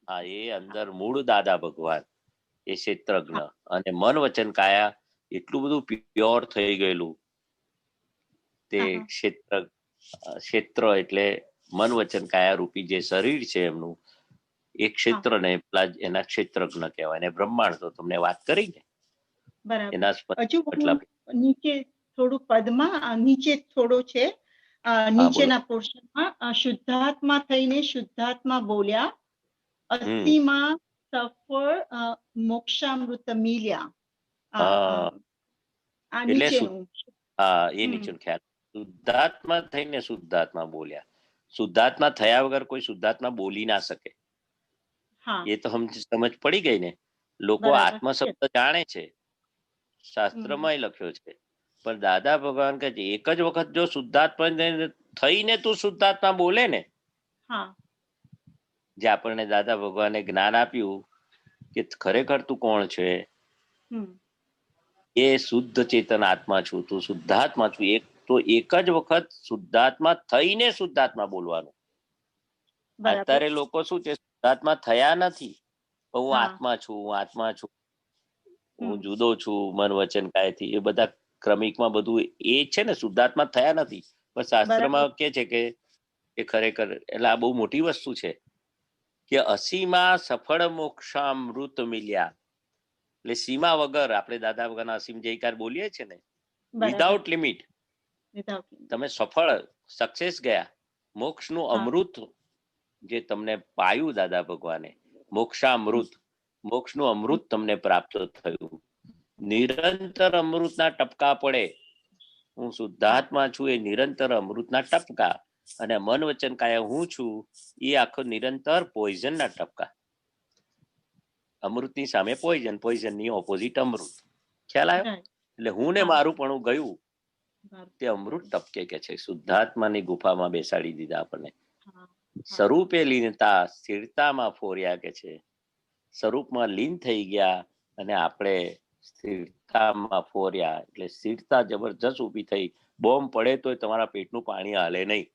હા એ અંદર મૂળ દાદા ભગવાન એ ક્ષેત્રજ્ઞ. અને મન વચન કાયા એટલું બધું પ્યોર થઈ ગયેલું તે ક્ષેત્ર એટલે મન વચન કાયા રૂપી જે શરીર છે એમનું એ ક્ષેત્ર ને એના ક્ષેત્રજ્ઞ કહેવાય. ને બ્રહ્માંડ તો તમને વાત કરી ને એના નીચે થોડું પદમાં નીચે થોડો છે નીચેના પોર્શનમાં શુદ્ધાત્મા થઈને શુદ્ધાત્મા બોલ્યા અસ્થિમાં સફળ મોક્ષામૃત મિલ્યા. એટલે હા એ નીચે ખ્યાલ. શુદ્ધાત્મા થઈને શુદ્ધાત્મા બોલ્યા. શુદ્ધાત્મા થયા વગર કોઈ શુદ્ધાત્મા બોલી ના શકે. એ તો સમજ પડી ગઈ ને. લોકો આત્મા શબ્દ જાણે છે, શાસ્ત્રમાં લખ્યો છે, પણ દાદા ભગવાન કહે છે એક જ વખત જો શુદ્ધાત્મા થઈને તું શુદ્ધાત્મા બોલે ને, જે આપણને દાદા ભગવાને જ્ઞાન આપ્યું કે ખરેખર તું કોણ છે, એ શુદ્ધ ચેતન આત્મા છું, તું શુદ્ધાત્મા છું. એક જ વખત શુદ્ધાત્મા થઈને શુદ્ધાત્મા બોલવાનું. અત્યારે લોકો શું છે, શુદ્ધાત્મા થયા નથી પણ હું આત્મા છું, હું આત્મા છું, હું જુદો છું મન વચન કાયાથી. એ બધા ક્રમિકમાં બધું એ છે ને, શુદ્ધાત્મા થયા નથી. પણ શાસ્ત્રમાં કે છે કે ખરેખર એટલે આ બહુ મોટી વસ્તુ છે કે અસીમાં સફળ મોક્ષામૃત મિલ્યા. એટલે સીમા વગર આપણે દાદા વગરના અસીમ જયકાર બોલીએ છે ને, વિધાઉટ લિમિટ તમે સફળ સક્સેસ ગયા. મોક્ષનું અમૃત જે તમને પાયું દાદા ભગવાને, મોક્ષામૃત, મોક્ષનું અમૃત તમને પ્રાપ્ત થયું. નિરંતર અમૃતના ટપકા પડે. હું શુદ્ધાત્મા છું એ નિરંતર અમૃતના ટપકા, અને મન વચન કાયા હું છું એ આખો નિરંતર પોઈઝનના ટપકા. અમૃતની સામે પોઈઝન, પોઈઝનની ઓપોઝિટ અમૃત. ખ્યાલ આવ્યો? એટલે હું ને મારું પણ ગયું તે અમૃત ટપકે કે છે. શુદ્ધાત્માની ગુફામાં બેસાડી દીધા આપણને. સ્વરૂપે લીનતા સ્થિરતામાં ફોર્યા કે છે. સ્વરૂપમાં લીન થઈ ગયા અને આપણે સ્થિરતામાં ફોર્યા. એટલે સ્થિરતા જબરજસ્ત ઉભી થઈ. બોમ્બ પડે તો તમારા પેટનું પાણી હાલે નહીં.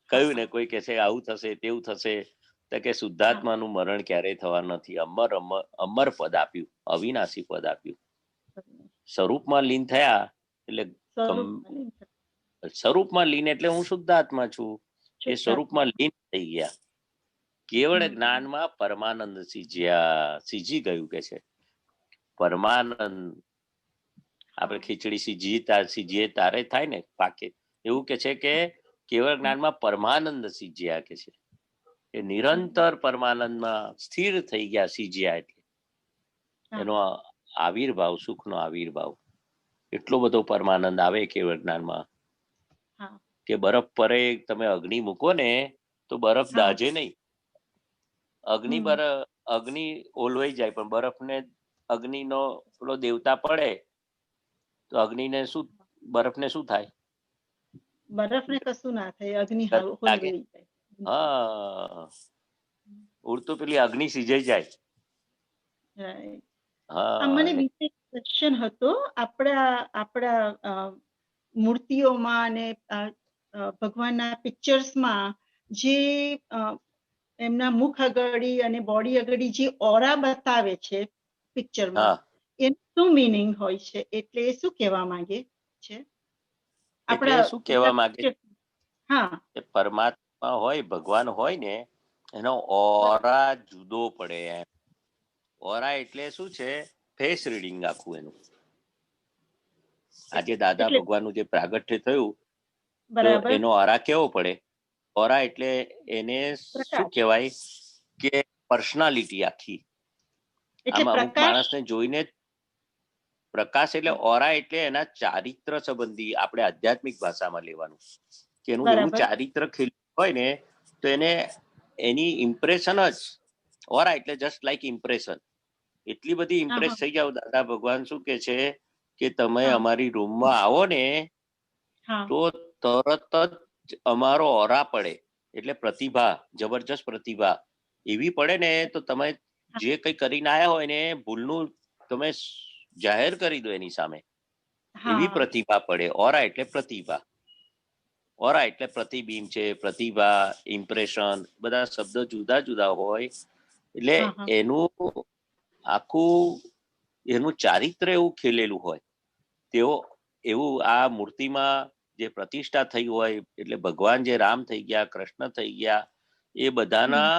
કહ્યું ને, કોઈ કે છે આવું થશે તેવું થશે, તો કે શુદ્ધાત્માનું મરણ ક્યારેય થવાનું નથી. અમર પદ આપ્યું, અવિનાશી પદ આપ્યું. સ્વરૂપમાં લીન થયા એટલે સ્વરૂપમાં લીન એટલે હું શુદ્ધાત્મા છું એ સ્વરૂપમાં લીન થઈ ગયા. કેવળ જ્ઞાનમાં પરમાનંદ સીજી ગયું કે છે. પરમાનંદ આપણે ખીચડી સીજીએ તારે થાય ને પાકે, એવું કે છે કે કેવળ જ્ઞાનમાં પરમાનંદ સીજ્યા કે છે. એ નિરંતર પરમાનંદમાં સ્થિર થઈ ગયા સીજ્યા. એટલે એનો આવિર્ભાવ, સુખનો આવિર્ભાવ, એટલો બધો પરમાનંદ આવે કેવળ જ્ઞાનમાં હા કે બરફ પરે તમે અગ્નિ મૂકો ને તો બરફ હા. દાજે નહીં. હમ. અગ્નિ ઓલવાઈ જાય, પણ બરફને અગ્નિનો પેલો દેવતા પડે તો અગ્નિને શું, બરફને શું થાય? બરફને કશું ના થાય, અગ્નિ ગરમી લાગે. હલવાઈ જાય. હા, ઉડતું પેલી અગ્નિ સિજાઈ જાય. Right. હા મને વિશેષ ક્વેશ્ચન હતો. આપણા મૂર્તિઓમાં અને ભગવાનના પિક્ચર્સમાં જે એમના મુખ આગળી અને બોડી આગળી જે ઓરા બતાવે છે પિક્ચરમાં, હા, એનું શું મિનિંગ હોય છે? એટલે શું કહેવા માંગે છે એટલે શું કહેવા માંગે હા કે પરમાત્મા હોય, ભગવાન હોય ને, એનો ઓરા જુદો પડે એમ. ઓરા એટલે શું છે? ફેસ રીડિંગ આખું એનું. આજે દાદા એટલે ભગવાનનું જે પ્રાગટ્ય થયું તો બરાબર એનો ઓરા કેવો પડે? ઓરા એટલે એને શું પ્રકાશ કહેવાય કે પર્સનાલિટી આખી. એટલે આમ અમુક પ્રકાશ માણસને જોઈને પ્રકાશ એટલે ઓરા એટલે એના ચારિત્ર સંબંધી, આપણે આધ્યાત્મિક ભાષામાં લેવાનું કે એનું એવું બરાબર ચારિત્ર ખીલ્યું હોય ને તો એને એની ઇમ્પ્રેશન જ ઓરા એટલે જસ્ટ લાઈક ઇમ્પ્રેશન. એટલી બધી હા ઇમ્પ્રેસ હા થઈ જાવ, દાદા ભગવાન શું કે છે કે તમે હા અમારી રૂમમાં આવો ને હા તો તરત જ અમારો ઓરા પડે, એટલે પ્રતિભા, જબરજસ્ત પ્રતિભા એવી પડે ને તો તમે જે કઈ કરીને આયા હોય ને ભૂલનું તમે જાહેર કરી દો એની સામે, એવી હા પ્રતિભા પડે. ઓરા એટલે પ્રતિભા. ઓરા એટલે પ્રતિબિંબ છે, પ્રતિભા, ઇમ્પ્રેશન, બધા શબ્દો જુદા જુદા હોય એટલે હા હા એનું આખું એનું ચારિત્ર એવું ખીલેલું હોય તેઓ, એવું આ મૂર્તિમાં જે પ્રતિષ્ઠા થઈ હોય, એટલે ભગવાન જે રામ થઈ ગયા, કૃષ્ણ થઈ ગયા, એ બધાના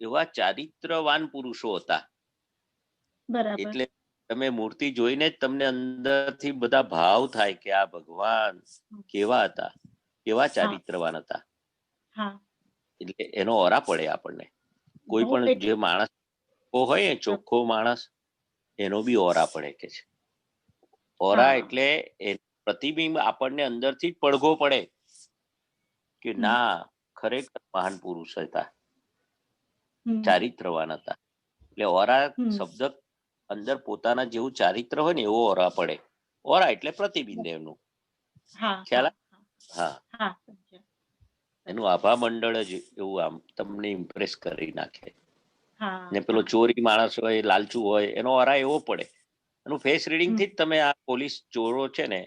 એવા ચારિત્રવાન પુરુષો હતા. બરાબર એટલે તમે મૂર્તિ જોઈને જ તમને અંદરથી બધા ભાવ થાય કે આ ભગવાન કેવા હતા, કેવા હા ચારિત્રવાન હતા. હા એટલે એનો ઓરા પડે આપણને. કોઈ બહુ પણ એટલે જે માણસ હોય ને, ચોખ્ખો માણસ, એનો બી ઓરા પડે કે છે. ઓરા હા એટલે એ પ્રતિબિંબ આપણને અંદરથી જ પડઘો પડે કે ના, ખરેખર મહાન પુરુષ હતા, ચારિત્રવાન હતા. એટલે ઓરા શબ્દ અંદર પોતાના જેવું ચારિત્ર હોય ને એવો ઓરા પડે. ઓરા એટલે પ્રતિબિંબ એમનું. હા ખ્યાલ હા આવે? હા, હા સમજ્યા. એનું આભા મંડળ જ એવું આમ તમને ઇમ્પ્રેસ કરી નાખે. હા ને પેલો હા ચોરી માણસ હોય, લાલચુ હોય, એનો ઓરા એવો પડે. એનું ફેસ રીડિંગ થી જ તમે આ પોલીસ ચોરો છે ને,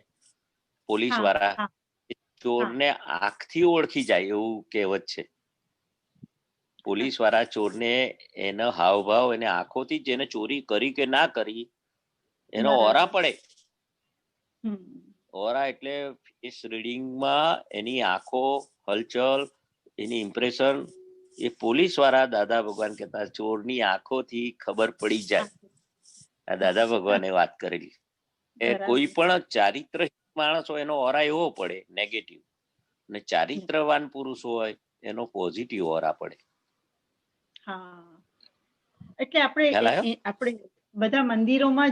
પોલીસ હા વાળા હા હા ચોરને આંખથી ઓળખી જાય એવું કહેવત છે. પોલીસ વાળા ચોરને એનો હાવભાવ, એને આંખોથી જ એને ચોરી કરી કે ના કરી એનો ઓરા બરાબર પડે. હમ ઓરા એટલે ફેસ રીડિંગમાં એની આંખો, હલચલ, એની ઇમ્પ્રેશન, એ પોલીસ વાળા દાદા ભગવાન કહેતા ચોરની આંખોથી ખબર પડી જાય. આ દાદા ભગવાને વાત કરેલી. એ કોઈ બરાબર પણ ચારિત્ર માણસ હોય એનો ઓરા એવો પડે નેગેટિવ, અને ચારિત્રવાન પુરુષ હોય એનો પોઝિટિવ ઓરા પડે. હા એટલે ખ્યાલ આવ્યો? આપણે બધા મંદિરોમાં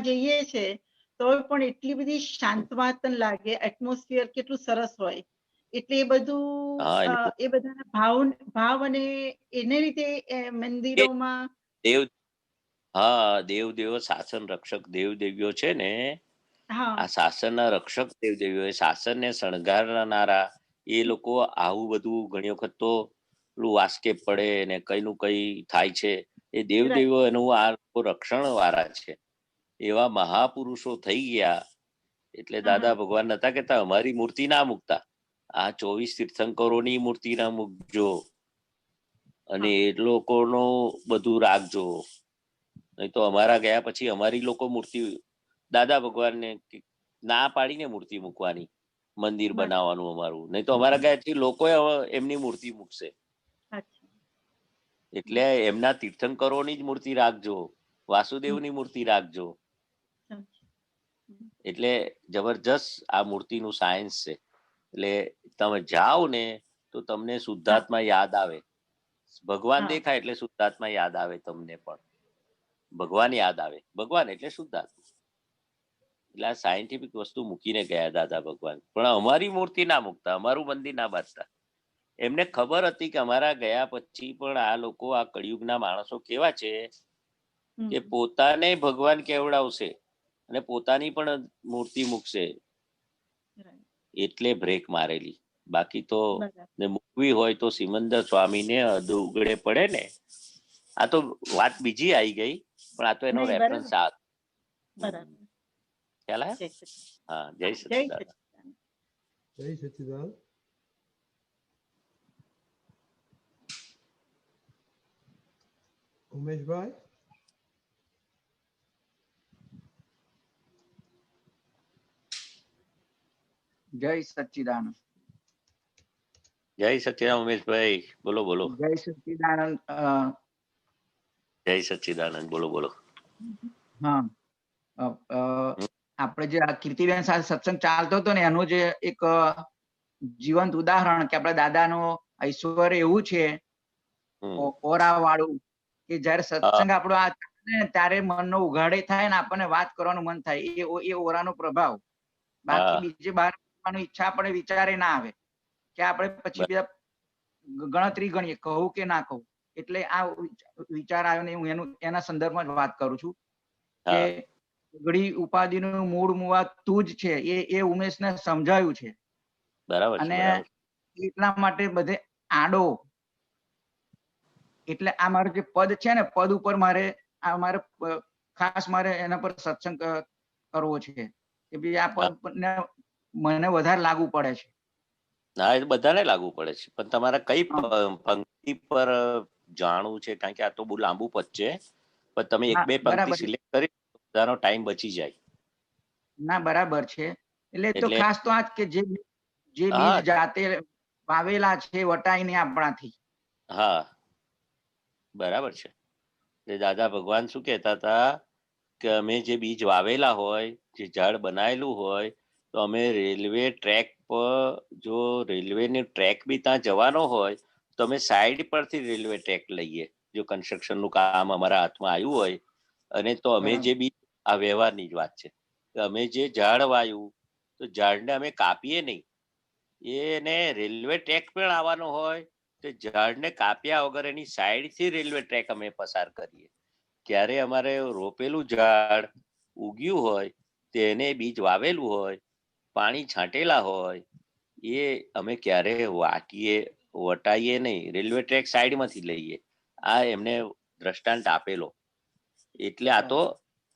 જઈએ છે તો પણ એટલી બધી શાંત વાતન લાગે, એટમોસ્ફિયર કેટલું સરસ હોય. એટલે એ બધું હા, એટલે એ બધાના ભાવ અને એને રીતે મંદિરોમાં દેવ હા, દેવ દેવો શાસન રક્ષક દેવ દેવીઓ છે ને, હા આ શાસનના રક્ષક દેવ દેવીઓ, શાસનને શણગારનારા એ લોકો આવું બધું ઘણી વખત તો પેલું વાસ્કે પડે ને કઈ નું કઈ થાય છે, એ દેવ right. દેવીઓ એનું આ લોકો રક્ષણ વાળા છે. એવા મહાપુરુષો થઈ ગયા. એટલે દાદા ભગવાન નતા કેતા અમારી મૂર્તિ ના મૂકતા, આ 24 તીર્થંકરોની મૂર્તિ ના મૂકજો અને એ લોકોનું બધું રાખજો, નહીં તો અમારા ગયા પછી અમારી લોકો મૂર્તિ, દાદા ભગવાનને ના પાડીને મૂર્તિ મૂકવાની, મંદિર બનાવવાનું અમારું, નહીં તો અમારા ગયા પછી લોકો એમની મૂર્તિ મૂકશે. એટલે એમના તીર્થંકરોની જ મૂર્તિ રાખજો, વાસુદેવની મૂર્તિ રાખજો. એટલે જબરજસ્ત આ મૂર્તિનું સાયન્સ છે. એટલે તમે જાઓ ને તો તમને શુદ્ધાત્મા યાદ આવે. ભગવાન દેખાય એટલે શુદ્ધાત્મા યાદ આવે તમને પણ. ભગવાન યાદ આવે. ભગવાન એટલે શુદ્ધાત્મા. એટલે આ સાયન્ટિફિક વસ્તુ મૂકીને ગયા દાદા ભગવાન. પણ અમારી મૂર્તિ ના મૂકતા, અમારું મંદિર ના બાંધતા. એમને ખબર હતી કે અમારા ગયા પછી પણ આ લોકો, આ કળિયુગના માણસો કેવા છે કે પોતાને ભગવાન કેવડાવશે અને પોતાની પણ મૂર્તિ મૂકશે, એટલે બ્રેક મારેલી. બાકી તો મૂકવી હોય તો સિમંદર સ્વામીને અધુગડે પડે ને. આ તો વાત બીજી આવી ગઈ, પણ આ તો એનો રેફરન્સ આ ખ્યાલ આવ્યો. હા, જય સચ્ચિદાનંદ. જય સચ્ચિદાનંદ. ઉમેશભાઈ. જય સચ્ચિદાનંદ. જય સચ્ચિદાનંદ ઉમેશભાઈ, બોલો બોલો. જય સચ્ચિદાનંદ. જય સચ્ચિદાનંદ, બોલો બોલો. હા, આપણે જે આ કીર્તિબેન સાથે સત્સંગ ચાલતો હતો ને, એનું જે એક જીવંત ઉદાહરણ કે આપણા દાદાનો ઐશ્વર્ય એવું છે ઓરા વાળું કે જયારે સત્સંગ આપણો આ ત્યારે મનનો ઉઘાડે થાય ને આપણને વાત કરવાનું મન થાય, એ ઓરાનો પ્રભાવ. બાકી બીજે બહાર ઈચ્છા આપણે વિચારે ના આવે કે આપણે પછી બીજા ગણતરી ગણીએ કહું કે ના કહું. એટલે આ વિચાર આવ્યો ને હું એના સંદર્ભમાં જ વાત કરું છું કે ઘડી ઉપાધિનું મૂળ મુવા તું જ છે, એ ઉમેશને સમજાયું છે. બરાબર. અને એટલા માટે બધે આડો, એટલે આ મારું જે પદ છે ને, પદ ઉપર મારે ખાસ મારે એના પર સત્સંગ કરવો છે કે ભાઈ આ પદ મને વધારે લાગુ પડે છે. ના, એ બધાને લાગુ પડે છે, પણ તમારે કઈ પંક્તિ પર જાણવું છે? કારણ કે આ તો બહુ લાંબુ પદ છે, પણ તમે એક બે પંક્તિ સિલેક્ટ કરી બધાનો ટાઈમ બચી જાય. ના, બરાબર છે. એટલે તો ખાસ તો આ કે જે બીજ જાતે વાવેલા છે વટાઈ ને આપણાથી. હા, બરાબર છે. દાદા ભગવાન શું કહેતા હતા કે અમે જે બીજ વાવેલા હોય, જે ઝાડ બનાવેલું હોય, તો અમે રેલવે ટ્રેક પર, જો રેલવેની ટ્રેક બી ત્યાં જવાનો હોય તો અમે સાઈડ પરથી રેલવે ટ્રેક લઈએ. જો કન્સ્ટ્રક્શન નું કામ અમારા હાથમાં આવ્યું હોય, અને તો અમે જે બી, આ વ્યવહારની જ વાત છે, અમે જે ઝાડ વાયું તો ઝાડને અમે કાપીએ નહીં. એને રેલવે ટ્રેક પણ આવવાનો હોય તો ઝાડને કાપ્યા વગર એની સાઈડથી રેલવે ટ્રેક અમે પસાર કરીએ. ત્યારે અમારે રોપેલું ઝાડ ઉગ્યું હોય, તેને બીજ વાવેલું હોય, પાણી છાંટેલા હોય, એ અમે ક્યારે વટાઈએ નહીં, રેલવે ટ્રેક સાઈડમાંથી લઈએ. આ એમને દ્રષ્ટાંત આપેલો. એટલે આ તો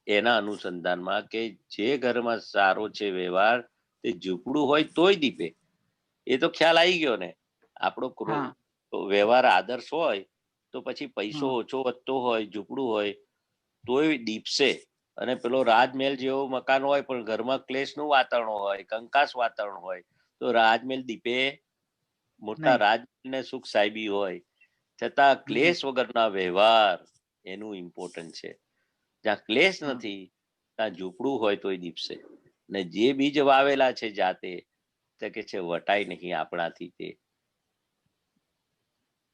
એના અનુસંધાનમાં કે જે ઘરમાં સારો છે વ્યવહાર, તે ઝૂંપડું હોય તોય દીપે. એ તો ખ્યાલ આવી ગયો ને. આપણો વ્યવહાર આદર્શ હોય તો પછી પૈસો ઓછો વધતો હોય, ઝૂંપડું હોય તોય દીપશે. અને પેલો રાજમહેલ જેવો મકાન હોય પણ ઘરમાં ક્લેશનું વાતાવરણ હોય, કંકાસ વાતાવરણ હોય, તો રાજમહેલ દીપે. મોટા રાજમહેલને સુખ સાહેબી હોય છતાં ક્લેશ વગરના વ્યવહાર એનું ઇમ્પોર્ટન્ટ છે. જ્યાં ક્લેશ નથી ત્યાં ઝૂંપડું હોય તોય દીપશે. ને જે બીજ વાવેલા છે જાતે, કે છે વટાય નહીં આપણાથી તે.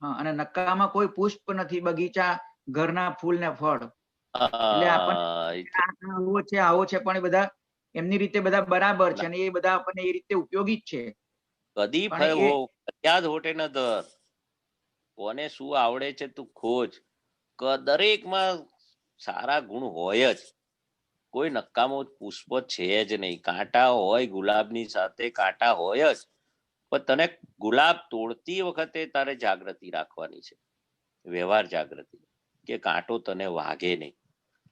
અને નકામાં કોઈ પુષ્પ નથી, બગીચા ઘરના ફૂલ ને ફળ. એટલે આપણને આવો છે પણ એ બધા એમની રીતે બધા બરાબર છે, અને એ બધા આપણને એ રીતે ઉપયોગી જ છે. કદી ફરિયાદ હોટે ન ધર, કોને શું આવડે છે તું ખોજ. દરેકમાં સારા ગુણ હોય જ. કોઈ નકામો પુષ્પ છે જ નહીં. કાંટા હોય, ગુલાબની સાથે કાંટા હોય જ, પણ તને ગુલાબ તોડતી વખતે તારે જાગૃતિ રાખવાની છે, વ્યવહાર જાગૃતિ, કે કાંટો તને વાગે નહીં.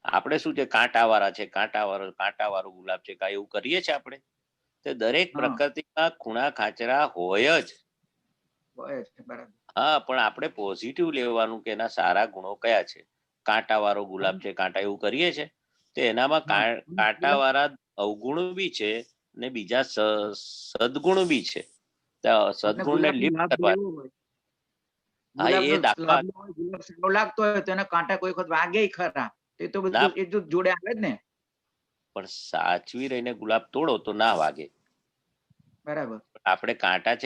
આપણે શું છે, કાંટા વાળું ગુલાબ છે, કાંઈ એવું કરીએ છીએ આપણે? તે દરેક પ્રકૃતિમાં ખૂણા ખાચરા હોય જ. હા, પણ આપણે પોઝિટિવ લેવાનું કે એના સારા ગુણો કયા છે. કાંટા વાળો ગુલાબ છે, કાંટા એવું કરીએ છે, તો એનામાં કાંટા વાળા અવગુણ બી છે ને બીજા સદગુણ બી છે. સદગુણ ને લિફ્ટ કરવાનું. લાગતો હોય તો એના કાંટા કોઈ વખત વાગે ખરા, એ તો બધું એ તો જોડે આવે જ ને. પણ સાચવી રહીને ગુલાબ તોડો તો ના વાગે. બરાબર. આપણે કાંટા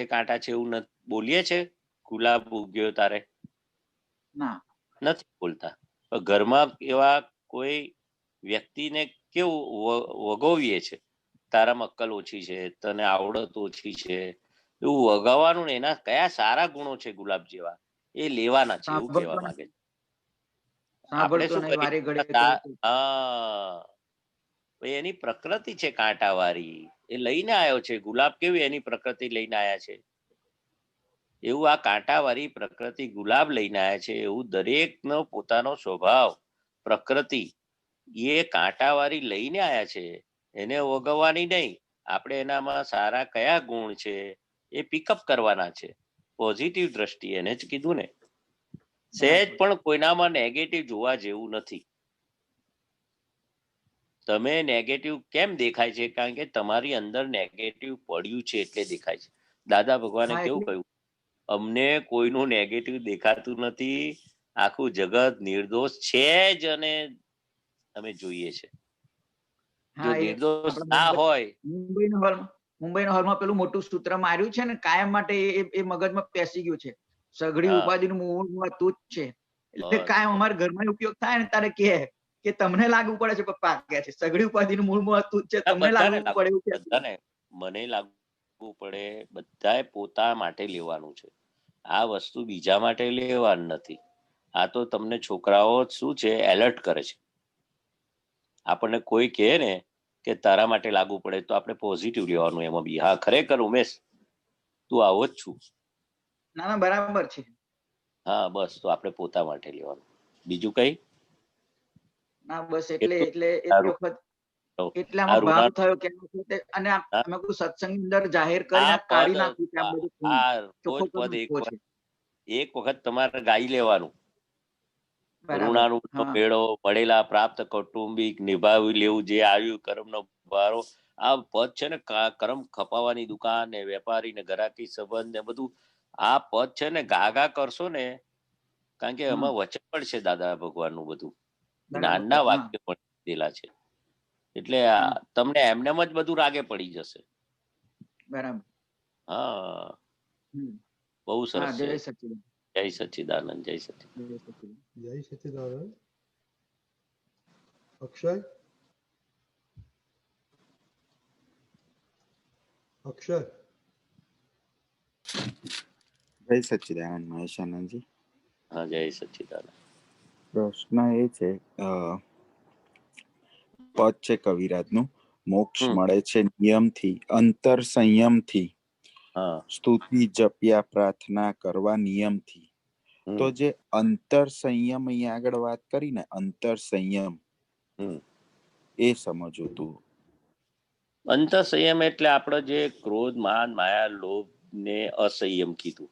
છે એવું બોલીએ છે ગુલાબ ઉગ્યો તારે? ના, નથી બોલતા. ઘરમાં એવા કોઈ વ્યક્તિને કેવું વગોવીએ છે, તારામાં અક્કલ ઓછી છે, તને આવડત ઓછી છે, એવું વગાવવાનું ને એના કયા સારા ગુણો છે ગુલાબ જેવા એ લેવાના છે, એવું કહેવા માંગે છે. આપણે શું કરીએ, એની પ્રકૃતિ છે કાંટાવાળી, એ લઈને આવ્યો છે. ગુલાબ કેવી એની પ્રકૃતિ લઈને આવ્યા છે, એવું આ કાંટાવાળી પ્રકૃતિ ગુલાબ લઈને આવ્યા છે. એવું દરેકનો પોતાનો સ્વભાવ પ્રકૃતિ એ કાંટાવાળી લઈને આવ્યા છે, એને વગવવાની નહીં. આપણે એનામાં સારા કયા ગુણ છે એ પિકઅપ કરવાના છે, પોઝિટિવ દ્રષ્ટિ. એને જ કીધું ને, સહેજ પણ કોઈનામાં નેગેટિવ જોવા જેવું નથી. તમે નેગેટિવ કેમ દેખાય છે? કારણ કે તમારી અંદર નેગેટિવ પડ્યું છે એટલે દેખાય છે. દાદા ભગવાને કેવું કહ્યું, અમને કોઈનું નેગેટિવ દેખાતું નથી, આખું જગત નિર્દોષ છે જ અને અમે જોઈએ છે. જો નિર્દોષ ના હોય, મુંબઈના હોલમાં પેલું મોટું સૂત્ર માર્યું છે ને, કાયમ માટે એ મગજમાં પેસી ગયું છે, સઘળી ઉપાધિનું મૂળ તું જ છે. એટલે કાયમ અમારા ઘરમાં ઉપયોગ થાય ને તારે કે તમને લાગુ પડે છે પપ્પા કે છે, સઘળી ઉપાધિનું મૂળ તું જ છે, તમને લાગુ પડે એવું બધાને, મને લાગુ પડે, બધાએ પોતા માટે લેવાનું છે. આ વસ્તુ બીજા માટે લેવાનું નથી. આ તો તમને છોકરાઓ શું છે, એલર્ટ કરે છે. આપણને કોઈ કહે ને કે તારા માટે લાગુ પડે તો આપણે પોઝિટિવ લેવાનું એમાં બી. હા ખરેખર ઉમેશ, તું આવો જ છું. ના બરાબર છે. હા બસ, તો આપણે પોતા માટે લેવાનું, બીજું કઈ ના. બસ એટલે એક વખત એટલામાં ભાવ થયો કે અને અમે કોઈ સત્સંગ અંદર જાહેર કરીને કાઢી નાખ્યું. એક વખત તમારે ગાઈ લેવાનું, ઋણાનું મેળો, મળેલા પ્રાપ્ત કૌટુંબિક, નિભાવી લેવું જે આવ્યું કર્મનો ભારો. આ પદ છે ને, કર્મ ખપાવવાની દુકાન ને વેપારી ને ગ્રાહકી સંબંધ ને બધું, આ પદ છે ને ગાગા કરશો ને, કારણ કે એમાં વચન પણ છે દાદા ભગવાનનું બધું, જ્ઞાનના વાક્ય પણ દીધેલા છે. એટલે તમને એમને જ બધું રાગે પડી જશે. બરાબર. હા, બહુ સરસ છે. જય સચ્ચિદાનંદ. જય સચ્ચિદાનંદ. જય સચ્ચિદાનંદ. અક્ષય, અક્ષય. જય સચ્ચિદાનંદ મહેશાનંદજી. હા, જય સચ્ચિદાનંદ. પ્રશ્ન એ છે, પદ છે કવિરાજનું, મોક્ષ મળે છે નિયમથી, અંતર સંયમથી, સ્તુતિ જપ્યા પ્રાર્થના કરવા નિયમથી. તો જે અંતર સંયમ અહીંયા આગળ વાત કરી ને, અંતર સંયમ, એ સમજવું તું. અંતર સંયમ એટલે આપણો જે ક્રોધ, માન, માયા, લોભ ને અસંયમ કીધું.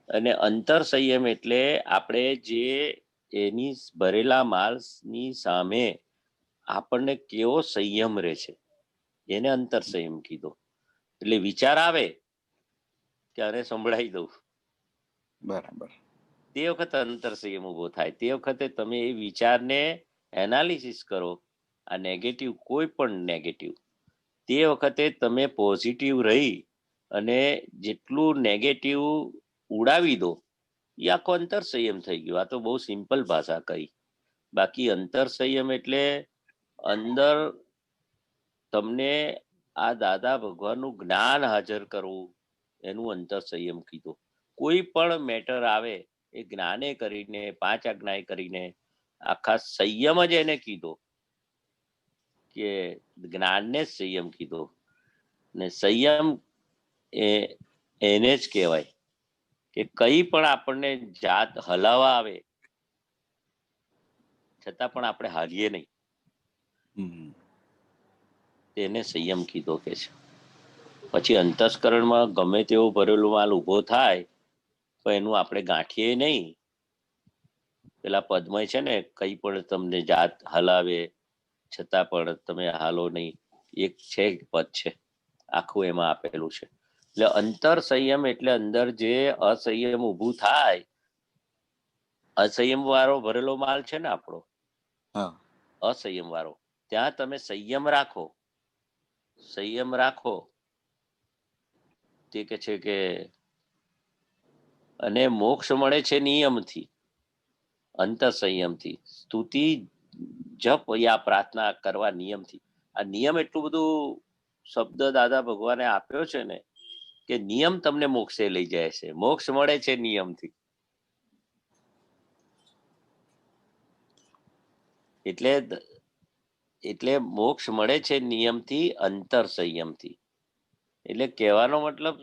અને અંતર સંયમ એટલે આપણે જે એની ભરેલા માલની સામે આપણને કેવો સંયમ રહે છે, એને અંતર સંયમ કીધો. એટલે વિચાર આવે કે આને સંભળાઈ દઉં, બરાબર, તે વખતે અંતર સંયમ ઉભો થાય. તે વખતે તમે એ વિચારને એનાલિસિસ કરો, આ નેગેટિવ, કોઈ પણ નેગેટિવ, તે વખતે તમે પોઝિટિવ રહી અને જેટલું નેગેટિવ ઉડાવી દો, એ આખો અંતર સંયમ થઈ ગયો. આ તો બહુ સિમ્પલ ભાષા કહી. બાકી અંતર સંયમ એટલે અંદર તમને આ દાદા ભગવાનનું જ્ઞાન હાજર કરવું, એનું અંતર સંયમ કીધું. કોઈ પણ મેટર આવે એ જ્ઞાને કરીને, 5 આજ્ઞાએ કરીને, આખા સંયમ જ એને કીધો, કે જ્ઞાનને જ સંયમ કીધો. ને સંયમ એને જ કહેવાય કે કઈ પણ આપણને જાત હલાવા આવે છતાં પણ આપણે હારીએ નહીં, તેને સંયમ કીધો કે છે. પછી અંતસ્કરણમાં ગમે તેવો ભરેલો માલ ઉભો થાય તો એનું આપણે ગાંઠીએ નહીં. પેલા પદમય છે ને, કઈ પણ તમને જાત હલાવે છતાં પણ તમે હાલો નહીં, એક છે પદ છે આખું એમાં આપેલું છે. એટલે અંતર સંયમ એટલે અંદર જે અસંયમ ઊભું થાય, અસંયમ વાળો ભરેલો માલ છે ને આપણો, અસંયમ વાળો, ત્યાં તમે સંયમ રાખો. સંયમ રાખો તે કે છે કે અને મોક્ષ મળે છે નિયમથી, અંતર સંયમથી. સ્તુતિ જપ યા પ્રાર્થના કરવા નિયમથી. આ નિયમ એટલું બધું શબ્દ દાદા ભગવાને આપ્યો છે ને કે નિયમ તમને મોક્ષે લઈ જાય છે. મોક્ષ મળે છે નિયમથી. એટલે મોક્ષ મળે છે નિયમથી, અંતર સંયમથી. એટલે કહેવાનો મતલબ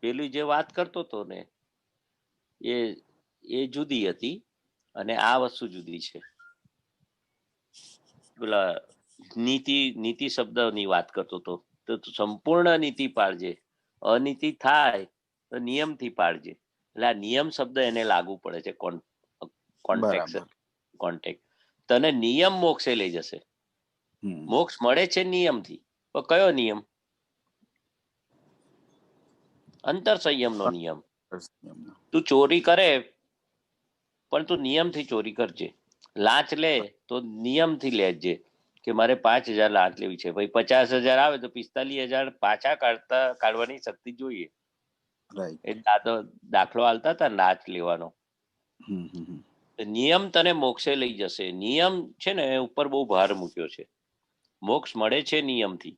પેલી જે વાત કરતો હતો ને એ જુદી હતી અને આ વસ્તુ જુદી છે. પેલા નીતિ શબ્દની વાત કરતો હતો તો સંપૂર્ણ નીતિ પાળજે, અનીતિ થાય તો નિયમથી પાળજે. એટલે આ નિયમ શબ્દ એને લાગુ પડે છે. કોન્ટેક્ટ તને નિયમ મોક્ષે લઈ જશે. મોક્ષ મળે છે નિયમથી. પણ કયો નિયમ? અંતર સંયમનો નિયમ. તું ચોરી કરે પણ તું નિયમથી ચોરી કરજે. લાંચ લે તો નિયમથી લેજે કે મારે 5,000 લાંચ લેવી છે. ભાઈ 50,000 આવે તો 45,000 પાછા કાઢવાની શક્તિ જોઈએ. એ દાખલો હાલતા હતા લાંચ લેવાનો. નિયમ તને મોક્ષે લઈ જશે. નિયમ છે ને ઉપર બહુ ભાર મૂક્યો છે. મોક્ષ મળે છે નિયમથી,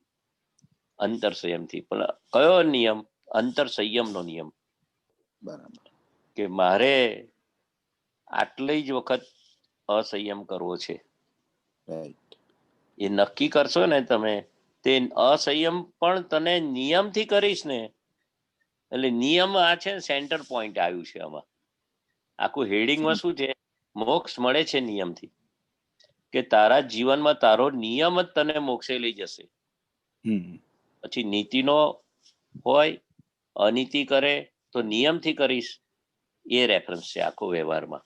અંતર સંયમથી. પણ કયો નિયમ? અંતર સંયમનો નિયમ. બરાબર. કે મારે આટલી જ વખત અસંયમ કરવો છે. એ નક્કી કરશો ને તમે, તે અસંયમ પણ તને નિયમથી કરીશ ને. એટલે નિયમ આ છે સેન્ટર પોઈન્ટ આવ્યું છે આમાં. આખું હેડિંગમાં શું છે? મોક્ષ મળે છે નિયમથી. કે તારા જીવનમાં તારો નિયમ જ તને મોક્ષે લઈ જશે. પછી નીતિનો હોય, અનીતિ કરે તો નિયમથી કરીશ, એ રેફરન્સ છે આખો વ્યવહારમાં.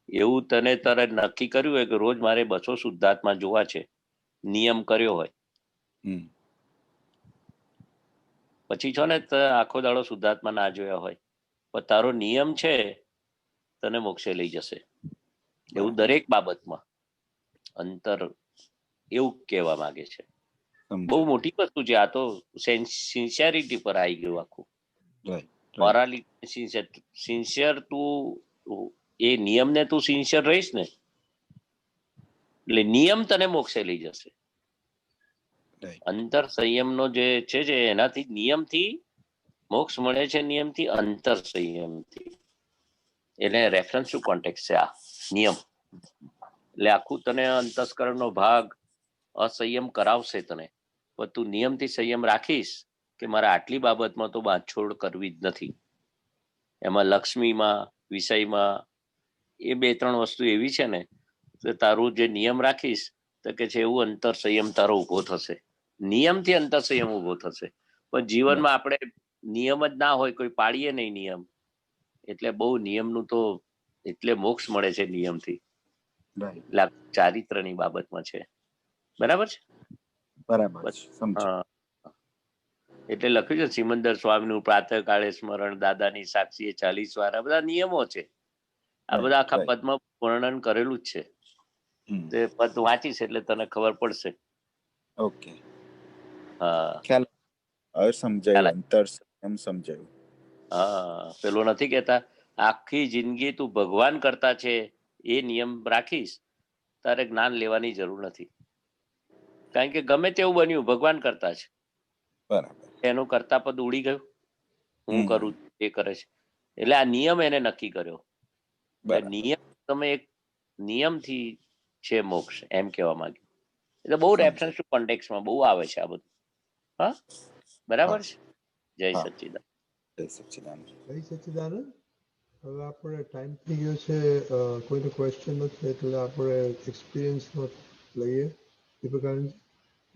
એવું તને તારે નક્કી કર્યું હોય કે રોજ મારે 200 શુદ્ધાત્મા જોવા છે, નિયમ કર્યો હોય, પછી છો ને આખો દાડો શુદ્ધાત્મા ના જોયા હોય, પણ તારો નિયમ છે તને મોક્ષે લઈ જશે. એવું દરેક બાબતમાં અંતર એવું કહેવા માંગે છે. બહુ મોટી વસ્તુ છે આ તો. સિન્સિયરિટી પર આવી ગયું આખું. મોરાલિટી, સિન્સિયર તું એ નિયમને તું સિન્સિયર રહીશ ને એટલે નિયમ તને મોક્ષે લઈ જશે. અંતર સંયમનો જે છે એનાથી નિયમથી મોક્ષ મળે છે. નિયમથી, અંતર સંયમથી. એટલે રેફરન્સ ટુ કોન્ટેક્ટ છે આ નિયમ. એટલે આખું તને અંતસ્કરણનો ભાગ અસંયમ કરાવશે તને. પણ તું નિયમથી સંયમ રાખીશ કે મારે આટલી બાબતમાં તો બાંધછોડ કરવી જ નથી. એમાં લક્ષ્મીમાં, વિષયમાં એ 2-3 વસ્તુ એવી છે ને તો તારું જે નિયમ રાખીશ તો કે છે એવું અંતર સંયમ તારો ઉભો થશે. નિયમથી અંતર સંયમ ઉભો થશે. પણ જીવનમાં આપણે નિયમ જ ના હોય, કોઈ પાડીએ નહીં નિયમ, એટલે બહુ નિયમનું તો એટલે મોક્ષ મળે છે નિયમથી. એટલે ચારિત્રની બાબતમાં છે. બરાબર છે? બરાબર. એટલે લખ્યું છે સિમંદર સ્વામીનું પ્રાતઃકાળે સ્મરણ, દાદાની સાક્ષીએ 40 વાર. આ બધા નિયમો છે. આ બધા આખા પદમાં વર્ણન કરેલું જ છે. તે પદ વાંચીશ એટલે તને ખબર પડશે. ઓકે. હા, ખ્યાલ હવે સમજાયું. અંતર સંયમ સમજાયું. હા, પેલો નથી કહેતા આખી જિંદગી તું ભગવાન કરતા છે એ નિયમ રાખીશ, તારે જ્ઞાન લેવાની જરૂર નથી. કારણ કે ગમે તેવું બન્યું ભગવાન કરતા છે. બરાબર. એનું કરતા પદ ઉડી ગયું. હું કરું એ કરે છે. એટલે આ નિયમ એને નક્કી કર્યો. નિયમ તમે એક નિયમથી છે મોક્ષ, એમ કહેવા માંગ્યું. એટલે બહુ રેફરન્સ ટુ કોન્ટેક્સ્ટમાં બહુ આવે છે આ બધું. હા, બરાબર છે. જય સચ્ચિદાનંદ. જય સચ્ચિદાનંદ. હવે આપણે ટાઈમ થઈ ગયો છે. કોઈને ક્વેશ્ચન નથી એટલે આપણે એક્સપિરિયન્સ લઈએ. દીપકાનંદ,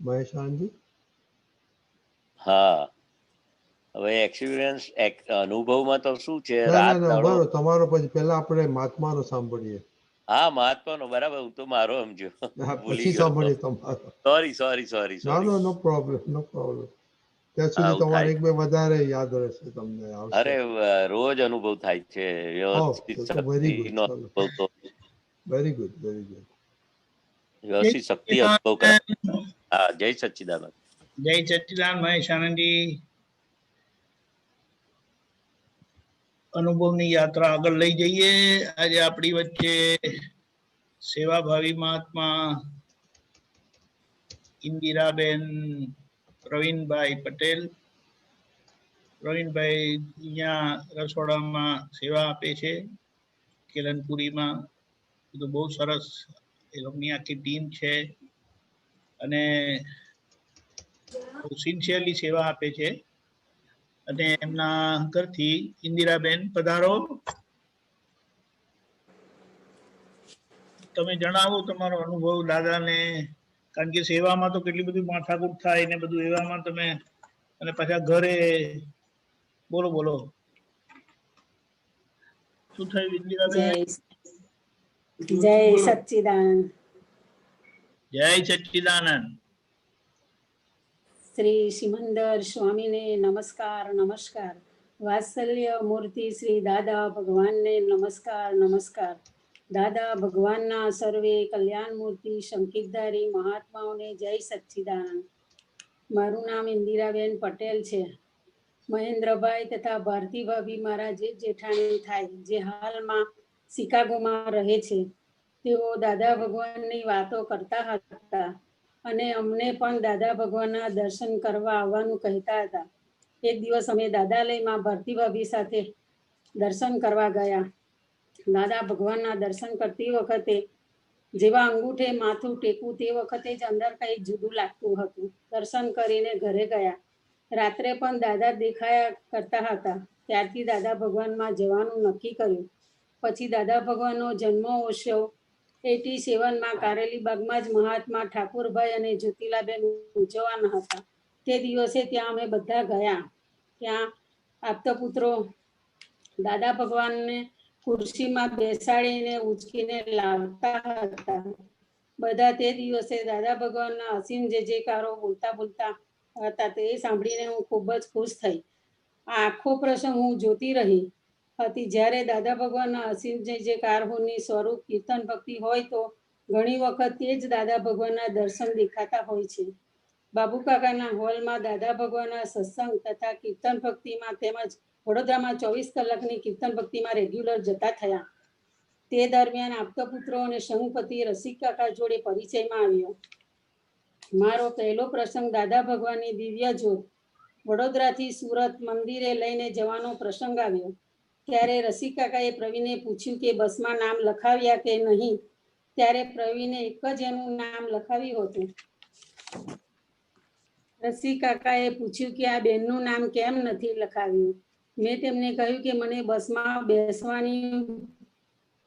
મહેશ આનંદજી. હા, હવે એક્સપિરિયન્સ અનુભવમાં તો શું છે? તમારો પછી પહેલા આપણે મહાત્માનો સાંભળીએ. હા, મહાત્માનો. બરાબર. હું તો મારો સમજો. પછી સાંભળીએ તમારો. સોરી. નો પ્રોબ્લેમ. ત્યાં સુધી તમારે 1-2 વધારે યાદ રહેશે તમને. અરે રોજ અનુભવ થાય છે. Very good. વ્યવસ્થિત શક્તિ અનુભવ કરે. હા, જય સચ્ચિદાનંદ. જય સચ્ચિદાનંદ. મહેશ આનંદજી, અનુભવની યાત્રા આગળ લઈ જઈએ. આજે આપણી વચ્ચે સેવાભાવી મહાત્મા ઇન્દિરાબેન પ્રવીણભાઈ પટેલ. પ્રવીણભાઈ અહીંયા રસોડામાં સેવા આપે છે કેલનપુરીમાં. બધું બહુ સરસ એ લોકોની આખી ટીમ છે અને સિન્સિયરલી સેવા આપે છે. અને એમના ઘરથી ઇન્દિરાબેન પધારો. તમે જણાવો તમારો અનુભવ દાદાને, કારણ કે સેવામાં તો કેટલી બધી માથાકૂટ થાય ને બધું એવામાં તમે, અને પાછા ઘરે. બોલો બોલો, શું થયું ઇન્દિરાબેન? જય સચ્ચિદાનંદ. જય સચ્ચિદાનંદ. શ્રી સિમંદર સ્વામીને નમસ્કાર નમસ્કાર. વાત્સલ્ય મૂર્તિ શ્રી દાદા ભગવાનને નમસ્કાર નમસ્કાર. દાદા ભગવાનના સર્વે કલ્યાણ મૂર્તિ સંકિતધારી મહાત્માઓને જય સચ્ચિદાનંદ. મારું નામ ઇન્દિરાબેન પટેલ છે. મહેન્દ્રભાઈ તથા ભારતી ભાભી મારા જેઠાણી થાય, જે હાલમાં શિકાગોમાં રહે છે. તેઓ દાદા ભગવાનની વાતો કરતા હતા અને અમને પણ દાદા ભગવાનના દર્શન કરવા આવવાનું કહેતા હતા. એક દિવસ અમે દાદાલયમાં ભારતી ભાભી સાથે દર્શન કરવા ગયા. દાદા ભગવાનના દર્શન કરતી વખતે જેવા અંગૂઠે માથું ટેકવું તે વખતે જ અંદર કંઈ જુદું લાગતું હતું. દર્શન કરીને ઘરે ગયા. રાત્રે પણ દાદા દેખાયા કરતા હતા. ત્યારથી દાદા ભગવાનમાં જવાનું નક્કી કર્યું. પછી દાદા ભગવાનનો જન્મોત્સવ 87માં કારેલીબાગમાં જ મહાત્મા ઠાકુરભાઈ અને જ્યોતિલાબેન ઉજવવાના હતા. તે દિવસે ત્યાં અમે બધા ગયા. ત્યાં આપતપુત્રો દાદા ભગવાનને ખુરશીમાં બેસાડીને ઉચકીને લાવતા હતા. બધા તે દિવસે દાદા ભગવાનના અસીમ જય જયકારો બોલતા બોલતા હતા. તે સાંભળીને હું ખૂબ જ ખુશ થઈ. આ આખો પ્રસંગ હું જોતી રહી હતી. જ્યારે દાદા ભગવાનના અસીમ જય જયકારોની સ્વરૂપ કીર્તન ભક્તિ હોય તો ઘણી વખત તે જ દાદા ભગવાનના દર્શન દેખાતા હોય છે. બાબુ કાકાના હોલમાં દાદા ભગવાનના સત્સંગ તથા કીર્તન ભક્તિમાં તેમજ વડોદરામાં 24 કલાકની કીર્તન ભક્તિમાં રેગ્યુલર જતા થયા. તે દરમિયાન આપતપુત્રો અને સંઘપતિ રસિક કાકા જોડે પરિચયમાં આવ્યો. મારો પહેલો પ્રસંગ દાદા ભગવાનની દિવ્ય જ્યોત વડોદરાથી સુરત મંદિરે લઈને જવાનો પ્રસંગ આવ્યો. ત્યારે રસિક કાકાએ પ્રવીણે પૂછ્યું કે બસમાં નામ લખાવ્યા કે નહીં. ત્યારે પ્રવીણે એક જ એનું નામ લખાવ્યું હતું. રસિક કાકાએ પૂછ્યું કે આ બેનનું નામ કેમ નથી લખાવ્યું. મેં તેમને કહ્યું કે મને બસમાં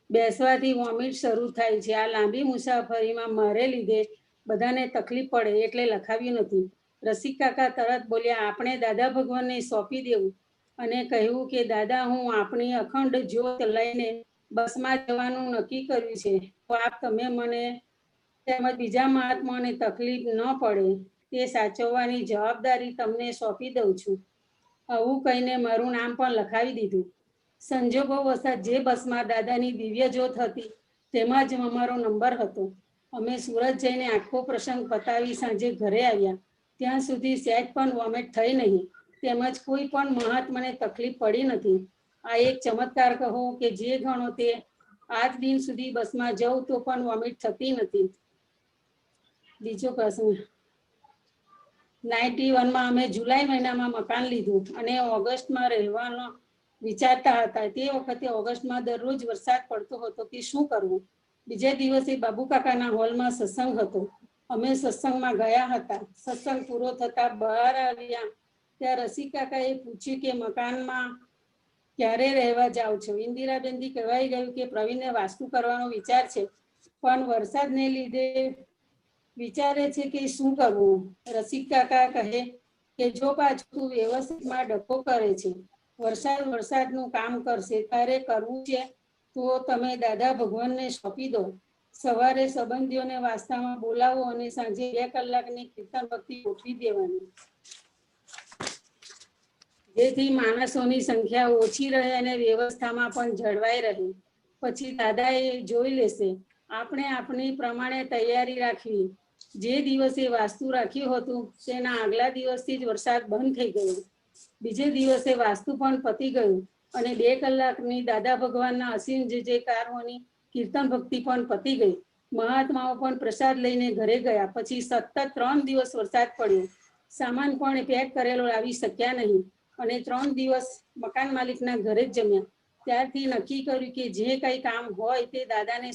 બેસવાથી વોમિટ શરૂ થાય છે. આ લાંબી મુસાફરીમાં મારે લીધે બધાને તકલીફ પડે એટલે લખાવ્યું નથી. રસિક કાકા તરત બોલ્યા, આપણે દાદા ભગવાનને સોંપી દેવું અને કહ્યું કે દાદા, હું આપણી અખંડ જ્યોત લઈને બસમાં જવાનું નક્કી કર્યું છે. તો આપ તમે મને તેમજ બીજા મહાત્માઓને તકલીફ ન પડે તે સાચવવાની જવાબદારી તમને સોંપી દઉં છું. આવું કહીને મારું નામ પણ લખાવી દીધું. સંજોગો વસાત જે બસમાં દાદાની દિવ્ય જ્યોત હતી તેમાં જ અમારો નંબર હતો. અમે સુરત જઈને આખો પ્રસંગ પતાવી સાંજે ઘરે આવ્યા. ત્યાં સુધી સહેજ પણ વોમિટ થઈ નહીં, તેમજ કોઈ પણ મહાત્માને તકલીફ પડી નથી. આ એક ચમત્કાર કહો કે જે ગણો તે આજ દિન સુધી બસમાં જઉં તો પણ વોમિટ થતી નથી. બીજો પ્રસંગ 91માં અમે જુલાઈ મહિનામાં મકાન લીધું અને ઓગસ્ટમાં રહેવાનો વિચારતા હતા. તે વખતે ઓગસ્ટમાં દરરોજ વરસાદ પડતો હતો કે શું કરવું. બીજે દિવસે બાબુ કાકાના હોલમાં સત્સંગ હતો. અમે સત્સંગમાં ગયા હતા. સત્સંગ પૂરો થતા બહાર આવ્યા ત્યાં રસિક કાકાએ પૂછ્યું કે મકાનમાં ક્યારે રહેવા જાઓ છો. ઇન્દિરાબેનથી કહેવાઈ ગયું કે પ્રવીણને વાસ્તુ કરવાનો વિચાર છે, પણ વરસાદને લીધે વિચારે છે કે શું કરવું. રસિક કાકા કહે કે જો પાછું વ્યવસ્થિતમાં ડખો કરે છે, વરસાદનું કામ કરશે, તારે કરવું છે તો તમે દાદા ભગવાનને સોંપી દો. સવારે સંબંધીઓને વાસ્તામાં બોલાવો અને સાંજે 2 કલાકની કીર્તન ભક્તિ ગોઠવી દેવાની, જેથી માણસોની સંખ્યા ઓછી રહે અને વ્યવસ્થામાં પણ જળવાઈ રહે. પછી દાદા એ જોઈ લેશે. આપણે આપણી પ્રમાણે તૈયારી રાખવી. જે દિવસે વાસ્તુ રાખ્યું હતું તેના આગલા દિવસથી જ વરસાદ બંધ થઈ ગયો. બીજે દિવસે વાસ્તુ પણ પતી ગયું અને 2 કલાકની દાદા ભગવાનના અસીમ જય જયકારોની કીર્તન ભક્તિ પણ પતી ગઈ. મહાત્માઓ પણ પ્રસાદ લઈને ઘરે ગયા. પછી સતત 3 દિવસ વરસાદ પડ્યો. સામાન પણ પેક કરેલો લાવી શક્યા નહીં અને 3 દિવસ મકાન માલિકના ઘરે જ જમ્યા. ત્યારથી નક્કી કર્યું કે જે કંઈ કામ હોય તે દાદાને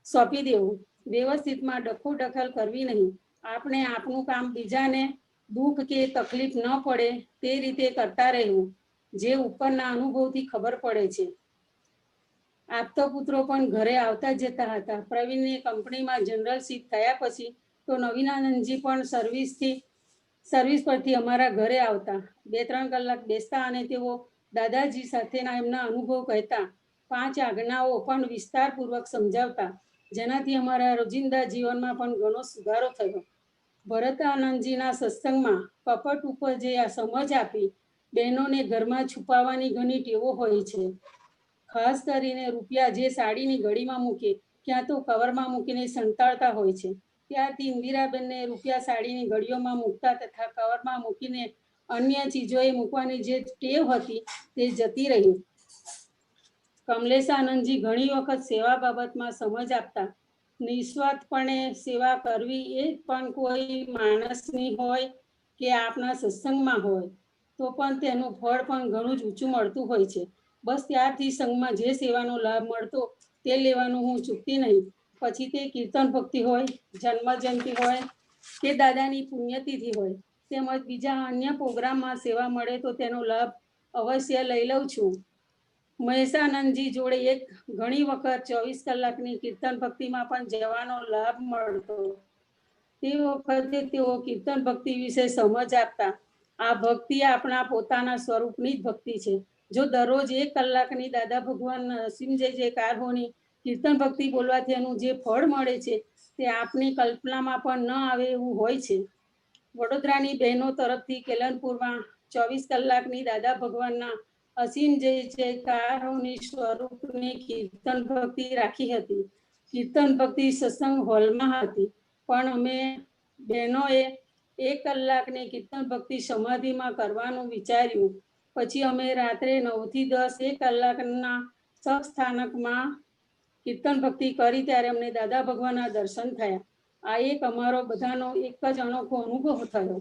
સોંપી દેવું. વ્યવસ્થિતમાં ડખોડખલ કરવી નહીં. આપણે આપણું કામ બીજાને દુઃખ કે તકલીફ ન પડે તે રીતે કરતા રહેવું, જે ઉપરના અનુભવથી ખબર પડે છે. આપતા પુત્રો પણ ઘરે આવતા જતા હતા. પ્રવીણને કંપનીમાં જનરલ શિફ્ટ થયા પછી તો નવીનાનંદજી પણ સર્વિસ પરથી અમારા ઘરે આવતા. 2-3 કલાક બેસતા અને તેઓ દાદાજી સાથેના એમના અનુભવ કહેતા. 5 આજ્ઞાઓ પણ વિસ્તારપૂર્વક સમજાવતા, જેનાથી અમારા રોજિંદા જીવનમાં પણ ઘણો સુધારો થયો. ભરતાનંદજીના સત્સંગમાં કપટ ઉપર જે આ સમજ આપી, બહેનોને ઘરમાં છુપાવવાની ઘણી ટેવો હોય છે. ખાસ કરીને રૂપિયા જે સાડીની ઘડીમાં મૂકે, ક્યાં તો કવરમાં મૂકીને સંતાડતા હોય છે. ત્યારથી ઇન્દિરાબેનને રૂપિયા સાડીની ઘડીઓમાં મૂકતા તથા કવરમાં મૂકીને અન્ય ચીજોએ મૂકવાની જે ટેવ હતી તે જતી રહી. કમલેશાનંદજી ઘણી વખત સેવા બાબતમાં સમજ આપતા. નિસ્વાર્થપણે સેવા કરવી એ પણ કોઈ માણસની હોય કે આપના સત્સંગમાં હોય તો પણ તેનું ફળ પણ ઘણું જ ઊંચું મળતું હોય છે. બસ ત્યારથી સંઘમાં જે સેવાનો લાભ મળતો તે લેવાનું હું ચૂકતી નહીં. પછી તે કીર્તન ભક્તિ હોય, જન્મ જયંતિ હોય કે દાદાની પુણ્યતિથિ હોય તેમજ બીજા અન્ય પ્રોગ્રામમાં સેવા મળે તો તેનો લાભ અવશ્ય લઈ લઉં છું. મહેશાનંદજી જોડે ઘણી વખત 24 કલાકની કીર્તન ભક્તિમાં પણ જવાનો લાભ મળતો. તે વખતે તેઓ કીર્તન ભક્તિ વિશે સમજ આપતા. આ ભક્તિ આપણા પોતાના સ્વરૂપની જ ભક્તિ છે. જો દરરોજ 1 કલાકની દાદા ભગવાનના અસીમ જય જયકારોની કીર્તન ભક્તિ બોલવાથી એનું જે ફળ મળે છે તે આપની કલ્પનામાં પણ ન આવે એવું હોય છે. વડોદરાની બહેનો તરફથી કેલનપુરમાં 24 કલાકની દાદા ભગવાનના અસીમ જય જયકારોની સ્વરૂપની કીર્તન ભક્તિ રાખી હતી. કીર્તન ભક્તિ સત્સંગ હોલમાં હતી, પણ અમે બહેનોએ 1 કલાકની કીર્તન ભક્તિ સમાધિમાં કરવાનું વિચાર્યું. પછી અમે રાત્રે 9 થી 10 1 કલાકના સત્સ્થાનકમાં કીર્તન ભક્તિ કરી ત્યારે અમને દાદા ભગવાનના દર્શન થયા. આ એક અમારો બધાનો એક જ અનોખો અનુભવ થયો.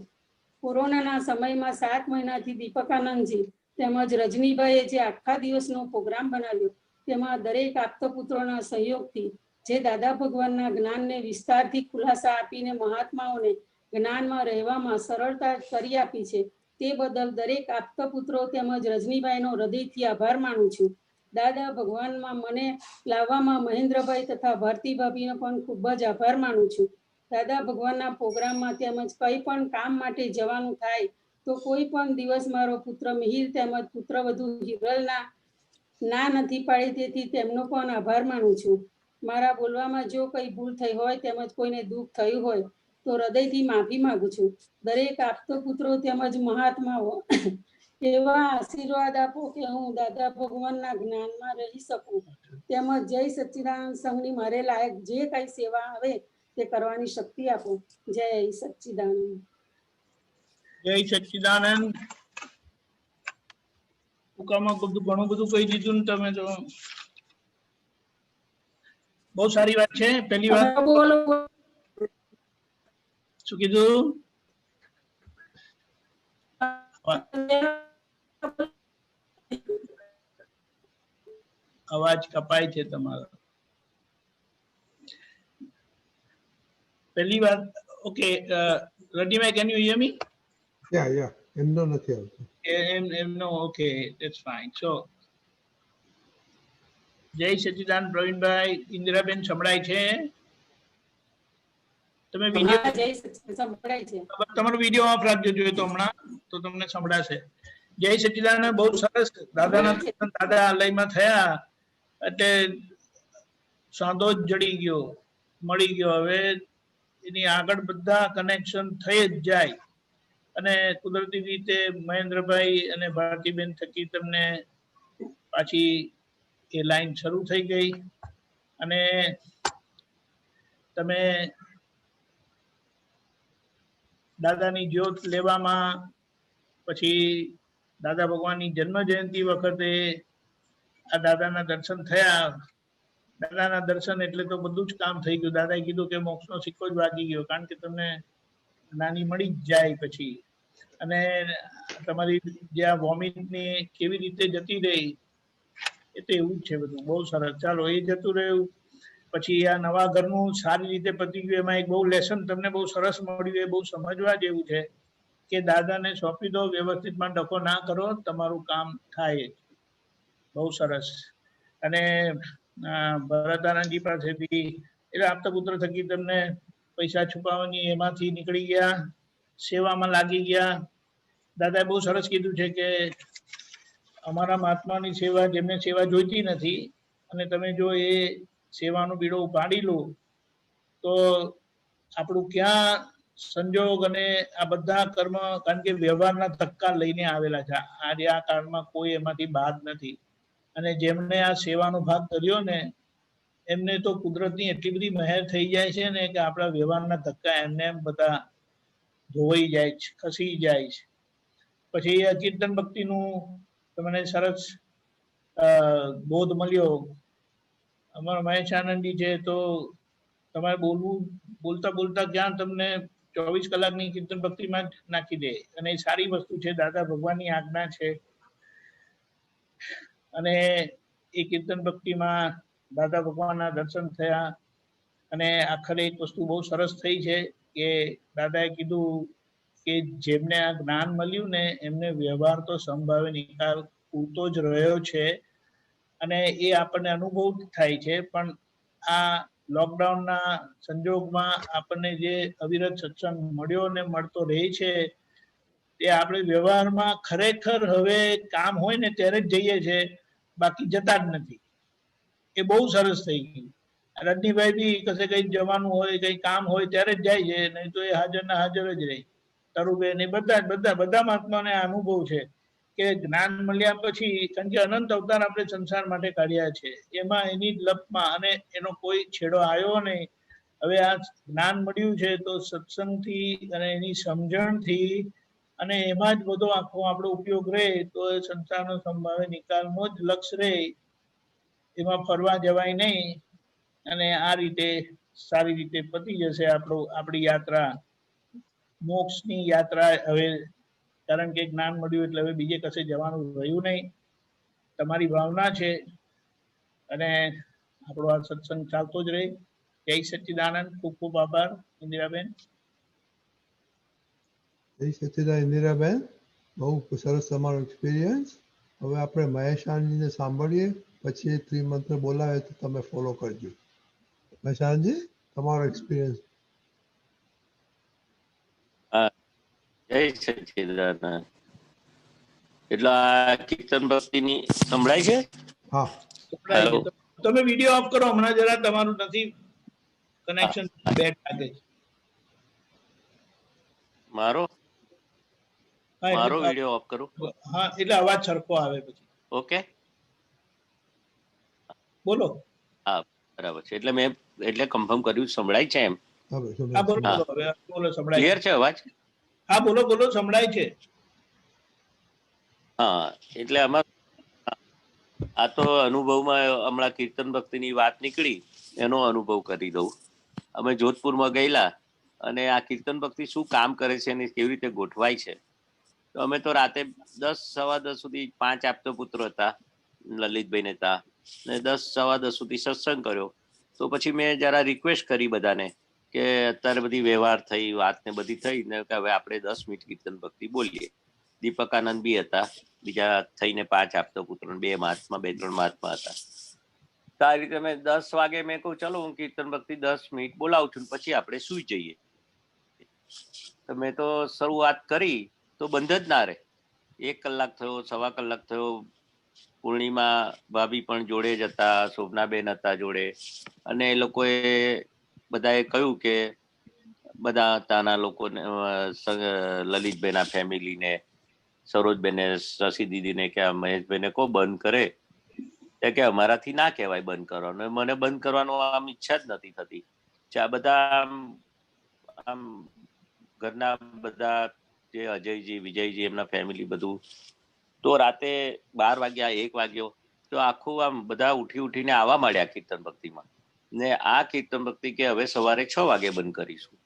કોરોનાના સમયમાં 7 મહિનાથી દીપકાનંદજી તેમજ રજનીભાઈએ જે આખા દિવસનો પ્રોગ્રામ બનાવ્યો તેમાં દરેક આપતપુત્રોના સહયોગથી જે દાદા ભગવાનના જ્ઞાનને વિસ્તારથી ખુલાસા આપીને મહાત્માઓને જ્ઞાનમાં રહેવામાં સરળતા કરી આપી છે, તે બદલ દરેક આપતપુત્રો તેમજ રજનીભાઈનો હૃદયથી આભાર માનું છું. દાદા ભગવાનમાં મને લાવવામાં મહેન્દ્રભાઈ તથા ભારતી ભાભીનો પણ ખૂબ જ આભાર માનું છું. દાદા ભગવાનના પ્રોગ્રામમાં તેમજ કંઈ પણ કામ માટે જવાનું થાય તો કોઈ પણ દિવસ મારો પુત્ર મિહિર તેમજ પુત્રવધુ હિરલના ના નથી પાડી, તેથી તેમનો પણ આભાર માનું છું. મારા બોલવામાં જો કંઈ ભૂલ થઈ હોય તેમજ કોઈને દુઃખ થયું હોય તો હૃદયથી માફી માંગુ છું. દરેક આપતો પુત્રો તેમજ મહાત્માઓ એવા આશીર્વાદ આપો કે હું દાદા ભગવાનના જ્ઞાનમાં રહી શકું, તેમજ જય સચ્ચિદાનંદ સંઘની મારે લાયક જે કઈ સેવા આવે તે કરવાની શક્તિ આપો. જય સચ્ચિદાનંદ. જય સચ્ચિદાનંદ. ટૂંકામાં ઘણું બધું કહી દીધું ને તમે તો. બહુ સારી વાત છે. પહેલી વાત શું કીધું? અવાજ કપાય છે તમારો. પહેલી વાત, okay Ranjibhai, can you hear me? Yeah, એમનો નથી આવતો. એમનો, ઓકે, ધેટ્સ ફાઇન. સો જય સચ્ચિદાનંદ પ્રવીણભાઈ. ઇન્દિરાબેન સંભળાય છે? તમે તમારો વિડીયો ઓફ રાખજો જોઈએ તો હમણાં તો તમને સંભળાશે. જય સચ્ચિદાનંદ. બહુ સરસ. દાદાના દર્શન દાદા આલયમાં થયા એટલે સાંધો જ જડી ગયો, મળી ગયો. હવે એની આગળ બધા કનેક્શન થઈ જ જાય અને કુદરતી રીતે મહેન્દ્રભાઈ અને ભારતીબેન થકી તમને પાછી એ લાઈન શરૂ થઈ ગઈ અને તમે દાદાની જ્યોત લેવામાં, પછી દાદા ભગવાનની જન્મ જયંતિ વખતે આ દાદાના દર્શન થયા દાદાના દર્શન એટલે તો બધું જ કામ થઈ ગયું. દાદાએ કીધું કે મોક્ષનો સિક્કો જ વાગી ગયો, કારણ કે તમને નાની મળી જ જાય પછી. અને તમારી જે આ વોમિટની કેવી રીતે જતી રહી એ તો એવું જ છે બધું. બહુ સરસ. ચાલો, એ જતું રહ્યું. પછી આ નવા ઘરનું સારી રીતે પતી ગયું. એમાં એક બહુ લેસન તમને બહુ સરસ મળ્યું, એ બહુ સમજવા જેવું છે કે દાદાને સોંપી દો, વ્યવસ્થિતમાં ડખો ના કરો, તમારું કામ થાય. બહુ સરસ. અને ભરત પાસેથી એટલે આપતા પુત્ર થકી તમને પૈસા છુપાવવાની એમાંથી નીકળી ગયા, સેવામાં લાગી ગયા. દાદાએ બહુ સરસ કીધું છે કે અમારા મહાત્માની સેવા, જેમને સેવા જોઈતી નથી અને તમે જો એ સેવાનું બીડો ઉપાડી લો તો આપણું ક્યાં સંજોગ અને આ બધા કર્મ, કારણ કે વ્યવહારના ધક્કા લઈને આવેલા છે. આજે આ કાળમાં કોઈ એમાંથી બાદ નથી. અને જેમને આ સેવાનો ભાગ કર્યો ને એમને તો કુદરતની એટલી બધી મહેર થઈ જાય છે ને કે આપણા વ્યવહારના ધક્કા એમને એમ બધા ધોવાઈ જાય છે, ખસી જાય છે. પછી કીર્તન ભક્તિનું તમને સરસ બોધ મળ્યો. અમારા મહેશ આનંદજી છે તો તમારે બોલતા બોલતા ક્યાં તમને 24 કલાકની કીર્તન ભક્તિમાં જ નાખી દે. અને એ સારી વસ્તુ છે, દાદા ભગવાનની આજ્ઞા છે. અને એ કીર્તન ભક્તિમાં દાદા ભગવાનના દર્શન થયા. અને આખરે એક વસ્તુ બહુ સરસ થઈ છે કે દાદાએ કીધું કે જેમને આ જ્ઞાન મળ્યું ને એમને વ્યવહાર તો સંભાવે નિકાલ પૂરતો જ રહ્યો છે. અને એ આપણને અનુભવ થાય છે. પણ આ લોકડાઉનના સંજોગમાં આપણને જે અવિરત સત્સંગ મળ્યો ને મળતો રહે છે એ આપણે વ્યવહારમાં ખરેખર હવે કામ હોય ને ત્યારે જ જઈએ છે, બાકી જતા જ નથી. એ બહુ સરસ થઈ ગયું. રજનીભાઈ બી કશે કઈ જવાનું હોય, કઈ કામ હોય ત્યારે જ જાય છે, નહીં તો એ હાજર ના હાજર જ રહે. તરુબેન એ બધા મહાત્માને અનુભવ છે કે જ્ઞાન મળ્યા પછી, કારણ કે અનંત અવતાર આપણે સંસાર માટે કાઢ્યા છે, એમાં એની લપમાં અને એનો કોઈ છેડો આવ્યો નહીં. હવે આ જ્ઞાન મળ્યું છે તો સત્સંગથી અને એની સમજણથી અને એમાં જ બધો આખો આપણો ઉપયોગ રહે તો એ સંસારનો સંભાવે નિકાલનો જ લક્ષ્ય રહે. એમાં ફરવા જવાય નહીં. અને આ રીતે સારી રીતે પતી જશે આપણી યાત્રા, મોક્ષની યાત્રા. હવે કારણ કે જ્ઞાન મળ્યું એટલે હવે બીજે કશે જવાનું રહ્યું નહીં. તમારી ભાવના છે અને આપણો આ સત્સંગ ચાલતો જ રહે. જય સચ્ચિદાનંદ. ખૂબ ખૂબ આભાર ઇન્દિરાબેન. જય સચ્ચિદાનંદ ઇન્દિરાબેન, બહુ સરસ તમારો એક્સપિરિયન્સ. હવે આપણે મહેશ આનંદજીને સાંભળીએ, પછી ત્રિમંત્ર બોલાવે તો તમે ફોલો કરજો. મહેશ આનંદજી, તમારો એક્સપિરિયન્સ. જય સચ્ચિદાનંદ. એટલે આ કીર્તન ભક્તિની સંભળાય છે? હા, તમે વિડીયો ઓફ કરો હમણાં, જરા તમારું નથી કનેક્શન બેડ લાગે છે. મારો વિડીયો ઓફ કરું? હા, એટલે અવાજ સરખો આવે પછી. ઓકે, બોલો. હા, બરાબર છે. એટલે મેં કન્ફર્મ કર્યું સંભળાય છે એમ. હા, બોલો હવે બોલો. સંભળાય ક્લિયર છે અવાજ? હા, બોલો સંભળાય છે. હા, એટલે આમાં આ તો અનુભવમાં હમણાં કીર્તન ભક્તિની વાત નીકળી, એનો અનુભવ કરી દઉં. અમે જોધપુરમાં ગયેલા અને આ કીર્તન ભક્તિ શું કામ કરે છે અને કેવી રીતે ગોઠવાય છે. તો અમે તો રાતે 10 સવા 10 સુધી 5 આપતો પુત્ર હતા, લલિતભાઈ ને હતા, ને 10 સવા 10 સુધી સત્સંગ કર્યો. તો પછી મેં જરા રિક્વેસ્ટ કરી બધાને કે અત્યારે બધી વ્યવહાર થઈ, વાત ને બધી થઈ ને કે હવે આપણે 10 મિનિટ કીર્તન ભક્તિ બોલીએ. દીપકાનંદ બી હતા, બીજા થઈને 5 આપતો પુત્ર, 2 મહાત્મા, 2-3 મહાત્મા હતા. તો આ રીતે મેં 10 વાગે મેં કહું ચલો હું કીર્તન ભક્તિ 10 મિનિટ બોલાવું છું, પછી આપણે સુઈ જઈએ. તો મેં તો શરૂઆત કરી તો બંધ જ ના રહે. 1 કલાક થયો, સવા કલાક થયો. પૂર્ણિમા ભાભી પણ જોડે જ હતા, શોભનાબેન હતા જોડે. અને એ લોકોએ બધાએ કહ્યું કે બધા તાના લોકોને, લલિતભાઈના ફેમિલીને, સરોજબેને, શશી દીદીને કે મહેશભાઈને કહો બંધ કરે. કે અમારાથી ના કહેવાય બંધ કરવાનું. મને બંધ કરવાનો આમ ઈચ્છા જ નથી થતી. આ બધા આમ ઘરના બધા જે અજયજી, વિજયજી, એમના ફેમિલી બધું. તો રાતે 12 વાગ્યા, 1 વાગ્યો. તો તો આખું આમ બધા ઉઠીને આવવા માંડ્યા કીર્તન ભક્તિમાં. ને આ કીર્તન ભક્તિ કે હવે સવારે 6 વાગે બંધ કરીશું.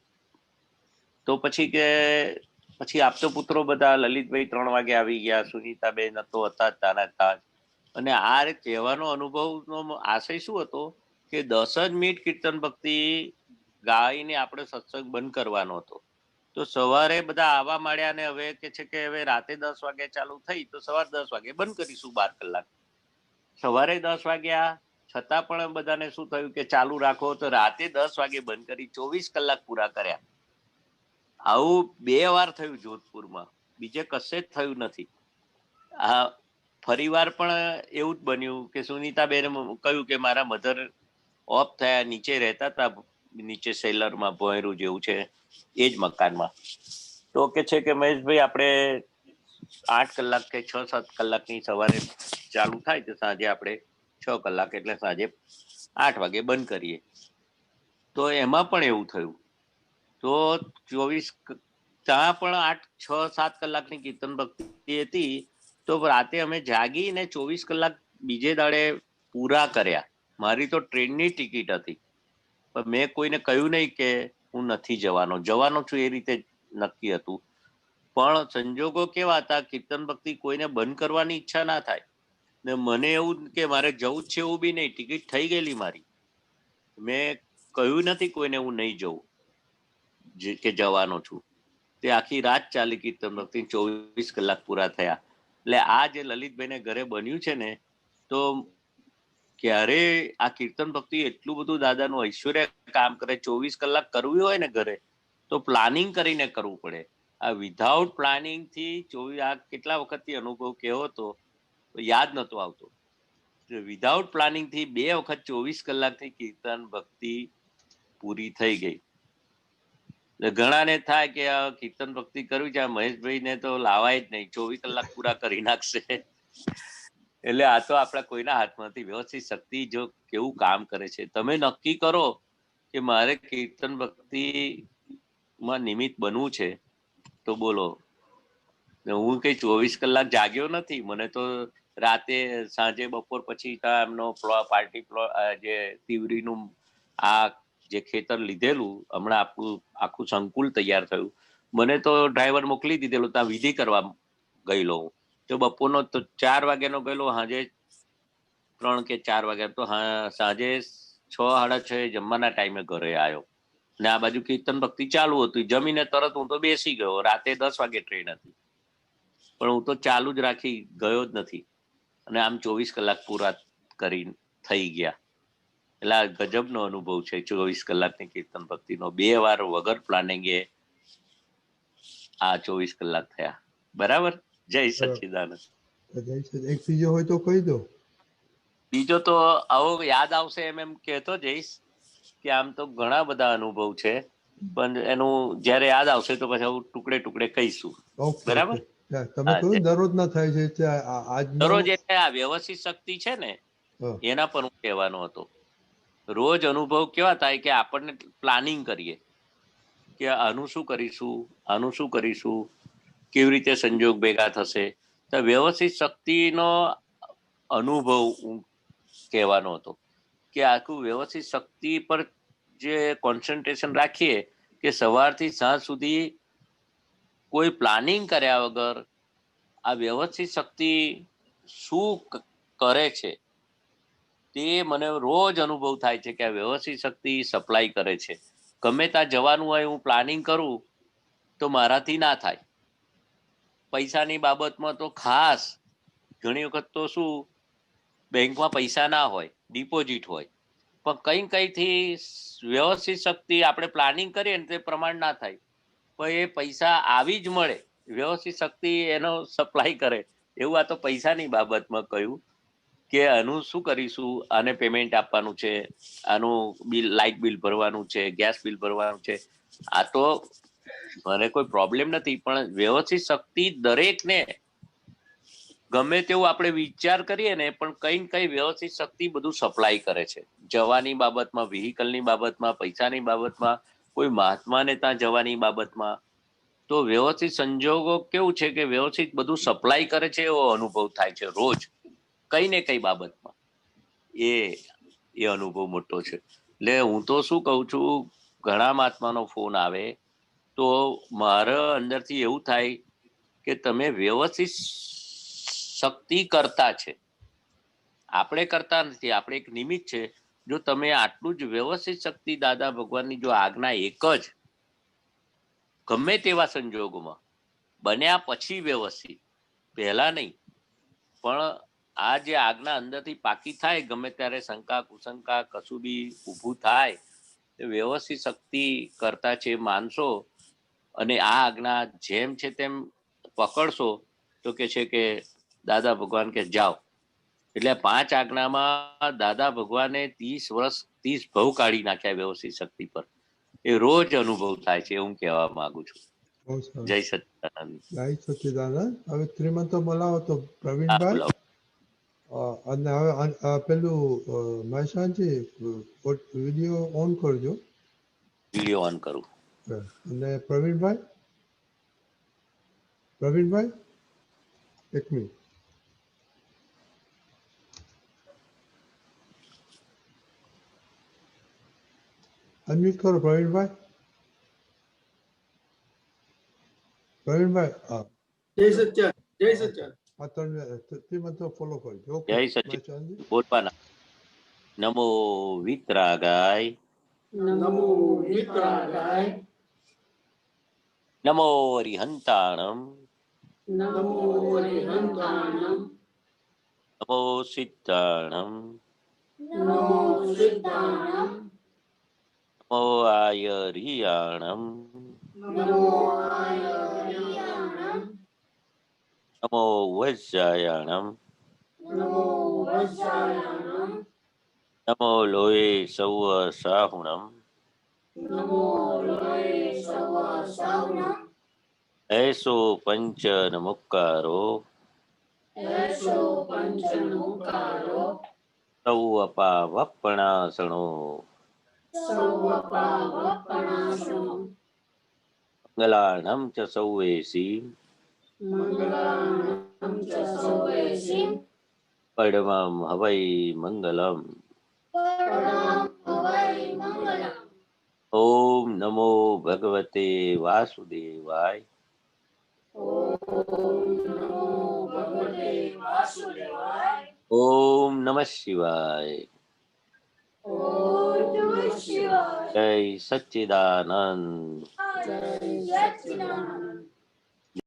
તો પછી આપતો પુત્રો બધા, લલિતભાઈ 3 વાગે આવી ગયા, સુનીતાબેન તો હતા તાના તાજ. અને આ કહેવાનો અનુભવનો આશય શું હતો કે 10 જ મિનિટ કીર્તન ભક્તિ ગાઈને આપણે સત્સંગ બંધ કરવાનો હતો. તો સવારે બધા આવવા માંડ્યા ને હવે કે છે કે હવે રાતે 10 વાગે ચાલુ થઈ તો સવારે 10 વાગે બંધ કરીશું 12 કલાક. સવારે 10 વાગ્યા છતાં પણ બધાને શું થયું કે ચાલુ રાખો, તો રાતે 10 વાગે બંધ કરી 24 કલાક પૂરા કર્યા. આવું 2 વાર થયું જોધપુરમાં, બીજે કશે જ થયું નથી. આ ફરીવાર પણ એવું જ બન્યું કે સુનીતાબેને કહ્યું કે મારા મધર ઓફ થયા, નીચે રહેતા હતા, નીચે સેલરમાં ભોંયરું જેવું છે એ જ મકાનમાં. તો કે છે કે મહેશભાઈ આપણે 8 કલાક કે 6-7 કલાકની સવારે ચાલુ થાય તો સાંજે આપણે 6 કલાક એટલે સાંજે 8 વાગે બંધ કરીએ. તો એમાં પણ એવું થયું. તો 24 ત્યાં પણ 6-7 કલાકની કીર્તન ભક્તિ હતી. તો રાતે અમે જાગીને 24 કલાક બીજે દાડે પૂરા કર્યા. મારી તો ટ્રેનની ટિકિટ હતી, પણ મેં કોઈને કહ્યું નહીં કે હું નથી જવાનો છું, એ રીતે નક્કી હતું. પણ સંજોગો કેવા હતા, કીર્તન ભક્તિ કોઈને બંધ કરવાની ઈચ્છા ના થાય ને મને એવું કે મારે જવું જ છે એવું બી નહીં, ટિકિટ થઈ ગયેલી મારી. મેં કહ્યું નથી કોઈને હું નહીં જઉં કે જવાનો છું. તે આખી રાત ચાલી કીર્તન ભક્તિ, 24 કલાક પૂરા થયા. એટલે આ જે લલિતભાઈને ઘરે બન્યું છે ને, તો ક્યારે આ કીર્તન ભક્તિ એટલું બધું દાદાનું ઐશ્વર્ય કામ કરે. 24 કલાક કરવું હોય ને ઘરે તો પ્લાનિંગ કરીને કરવું પડે. આ વિધાઉટ પ્લાનિંગ થી 24, આ કેટલા વખતથી અનુભવ કેવો હતો યાદ નતો આવતો. વિધાઉટ પ્લાનિંગ થી 2 વખત 24 કલાકથી કીર્તન ભક્તિ પૂરી થઈ ગઈ. ઘણાને થાય કે આ કીર્તન ભક્તિ કરવી છે, મહેશભાઈ ને તો લાવાય જ નહીં, 24 કલાક પૂરા કરી નાખશે. એટલે આ તો આપણા કોઈના હાથમાં નથી. વ્યવસ્થિત શક્તિ જો કેવું કામ કરે છે. તમે નક્કી કરો કે મારે કીર્તન ભક્તિ માં નિમિત્ત બનવું છે તો બોલો. હું કઈ 24 કલાક જાગ્યો નથી. મને તો રાતે સાંજે બપોર પછી એમનો પાર્ટી જે તીવરીનું આ જે ખેતર લીધેલું, હમણાં આખું સંકુલ તૈયાર થયું, મને તો ડ્રાઈવર મોકલી દીધેલું, ત્યાં વિધિ કરવા ગયેલો હું. તો બપોરનો તો 4 વાગ્યાનો ગયેલો, સાંજે 3 કે 4 વાગ્યા, તો સાંજે 6-6:30 જમવાના ટાઈમે ઘરે આવ્યો. ને આ બાજુ કીર્તન ભક્તિ ચાલુ હતું. જમીને તરત હું તો બેસી ગયો. રાતે 10 વાગે ટ્રેન હતી, પણ હું તો ચાલુ જ રાખી, ગયો જ નથી. અને આમ 24 કલાક પૂરા કરી થઈ ગયા. એટલે આ ગજબનો અનુભવ છે 24 કલાકની કીર્તન ભક્તિનો. 2 વાર વગર પ્લાનિંગે આ 24 કલાક થયા. બરાબર. જય સચ્ચિદાનંદ. એક બીજો હોય તો કહી દો. બીજો તો આવો યાદ આવશે એમ કહેતો જઈશ કે આમ તો ઘણા બધા અનુભવ છે, પણ એનું જયારે યાદ આવશે તો પછી ટુકડે ટુકડે કહીશું. બરાબર. તમે કહ્યું દરરોજ ના થાય છે, દરરોજ એટલે આ વ્યવસ્થિત શક્તિ છે ને એના પર હું કહેવાનો હતો. રોજ અનુભવ કેવા થાય કે આપણને પ્લાનિંગ કરીએ કે આનું શું કરીશું, કેવી રીતે સંજોગ ભેગા થશે. તો વ્યવસ્થિત શક્તિનો અનુભવ હું કહેવાનો હતો કે આખું વ્યવસ્થિત શક્તિ પર જે કોન્સન્ટ્રેશન રાખીએ કે સવારથી સાંજ સુધી કોઈ પ્લાનિંગ કર્યા વગર આ વ્યવસ્થિત શક્તિ શું કરે છે તે મને રોજ અનુભવ થાય છે કે આ વ્યવસ્થિત શક્તિ સપ્લાય કરે છે. ગમે ત્યાં જવાનું હોય હું પ્લાનિંગ કરું તો મારાથી ના થાય. પૈસાની બાબતમાં તો ખાસ ઘણી વખત તો શું, બેંકમાં પૈસા ના હોય, ડિપોઝિટ હોય, પણ કઈથી વ્યવસ્થિત શક્તિ આપણે પ્લાનિંગ કરીએ ને તે પ્રમાણ ના થાય, પણ એ પૈસા આવી જ મળે. વ્યવસ્થિત શક્તિ એનો સપ્લાય કરે. એવું આ તો પૈસાની બાબતમાં કહ્યું કે આનું શું કરીશું, આને પેમેન્ટ આપવાનું છે, આનું બિલ, લાઇટ બિલ ભરવાનું છે, ગેસ બિલ ભરવાનું છે. આ તો મને કોઈ પ્રોબ્લેમ નથી, પણ વ્યવસ્થિત શક્તિ દરેકને ગમે તેવું આપણે વિચાર કરીએ ને, પણ કઈ વ્યવસ્થિત શક્તિ બધું સપ્લાય કરે છે. જવાની બાબતમાં, વ્હીકલની બાબતમાં, પૈસાની બાબતમાં, કોઈ મહાત્માને ત્યાં જવાની બાબતમાં, તો વ્યવસ્થિત સંજોગો કેવું છે કે વ્યવસ્થિત બધું સપ્લાય કરે છે એવો અનુભવ થાય છે રોજ. કઈ ને કઈ બાબતમાં એ અનુભવ મોટો છે. એટલે હું તો શું કહું છું, ઘણા મહાત્માનો ફોન આવે તો મારા અંદરથી એવું થાય કે તમે વ્યવસ્થિત શક્તિ કરતા છે, આપણે કરતા નથી, આપણે એક નિમિત્ત છે. જો તમે આટલું જ વ્યવસ્થિત શક્તિ દાદા ભગવાનની જો આજ્ઞા એક જ ગમે તેવા સંજોગોમાં બન્યા પછી વ્યવસ્થિત, પહેલા નહીં, પણ આ જે આજ્ઞા અંદરથી પાકી થાય, ગમે ત્યારે શંકા કુશંકા કશું બી ઊભું થાય, વ્યવસ્થિત શક્તિ કરતા છે માનશો અને આ આજ્ઞા જેમ છે તેમ પકડશો તો કે છે કે દાદા ભગવાન કે જાઓ. એટલે 5 આજ્ઞામાં દાદા ભગવાને 30 વર્ષ 30 ભવ કાઢી નાખ્યા વ્યવસ્થિત શક્તિ પર. એ રોજ અનુભવ થાય છે, હું કહેવા માંગુ છું. જય સચ્ચિદાનંદ. જય સચ્ચિદાનંદ. હવે શ્રીમંતો બોલાવો તો પ્રવીણભાઈ, અને હવે પેલું મહેશાનજી વિડીયો ઓન કરજો. વિડીયો ઓન કરું. અને પ્રવીણભાઈ એક મિનિટ. અનમ્યુટ કરો પ્રવીણભાઈ. હા, જય સચ્ચા, જય સચ્ચા. આ તમે શ્રીમંતો ફોલો કરજો. જય સચ્ચિદાનંદ. બોલવાના. નમો વિતરાગાય, નમો વિતરાગાય, નમો અરિહંતાણમ, નમો અરિહંતાણમ, નમો સિદ્ધાણમ, નમો સિદ્ધાણમ, નમો આયરિયાણમ, નમો આયરિયાણમ, નમો વજ્જાયાણમ, નમો વજ્જાયાણમ, નમો લોહે સૌ સાહુણમ, નમો લોહે સવ સૌનમ, એસો પંચ નમુક્કારો, એસો પંચનમુક્કારો, સૌ અપા વપણાસણો, સૌ પાવપણાસનો, મંગલાણમ ચ સૌવેસી, મંગલાણમ ચ સૌવેસી, પડમમ હવૈ મંગલમ. પરમ હવૈ મંગલમ. ઓમ નમો ભગવતે વાસુદેવાય. ઓમ નમો ભગવતે વાસુદેવાય. ઓમ નમઃ શિવાય. ઓમ નમઃ શિવાય. જય સચ્ચિદાનંદ. જય સચ્ચિદાનંદ.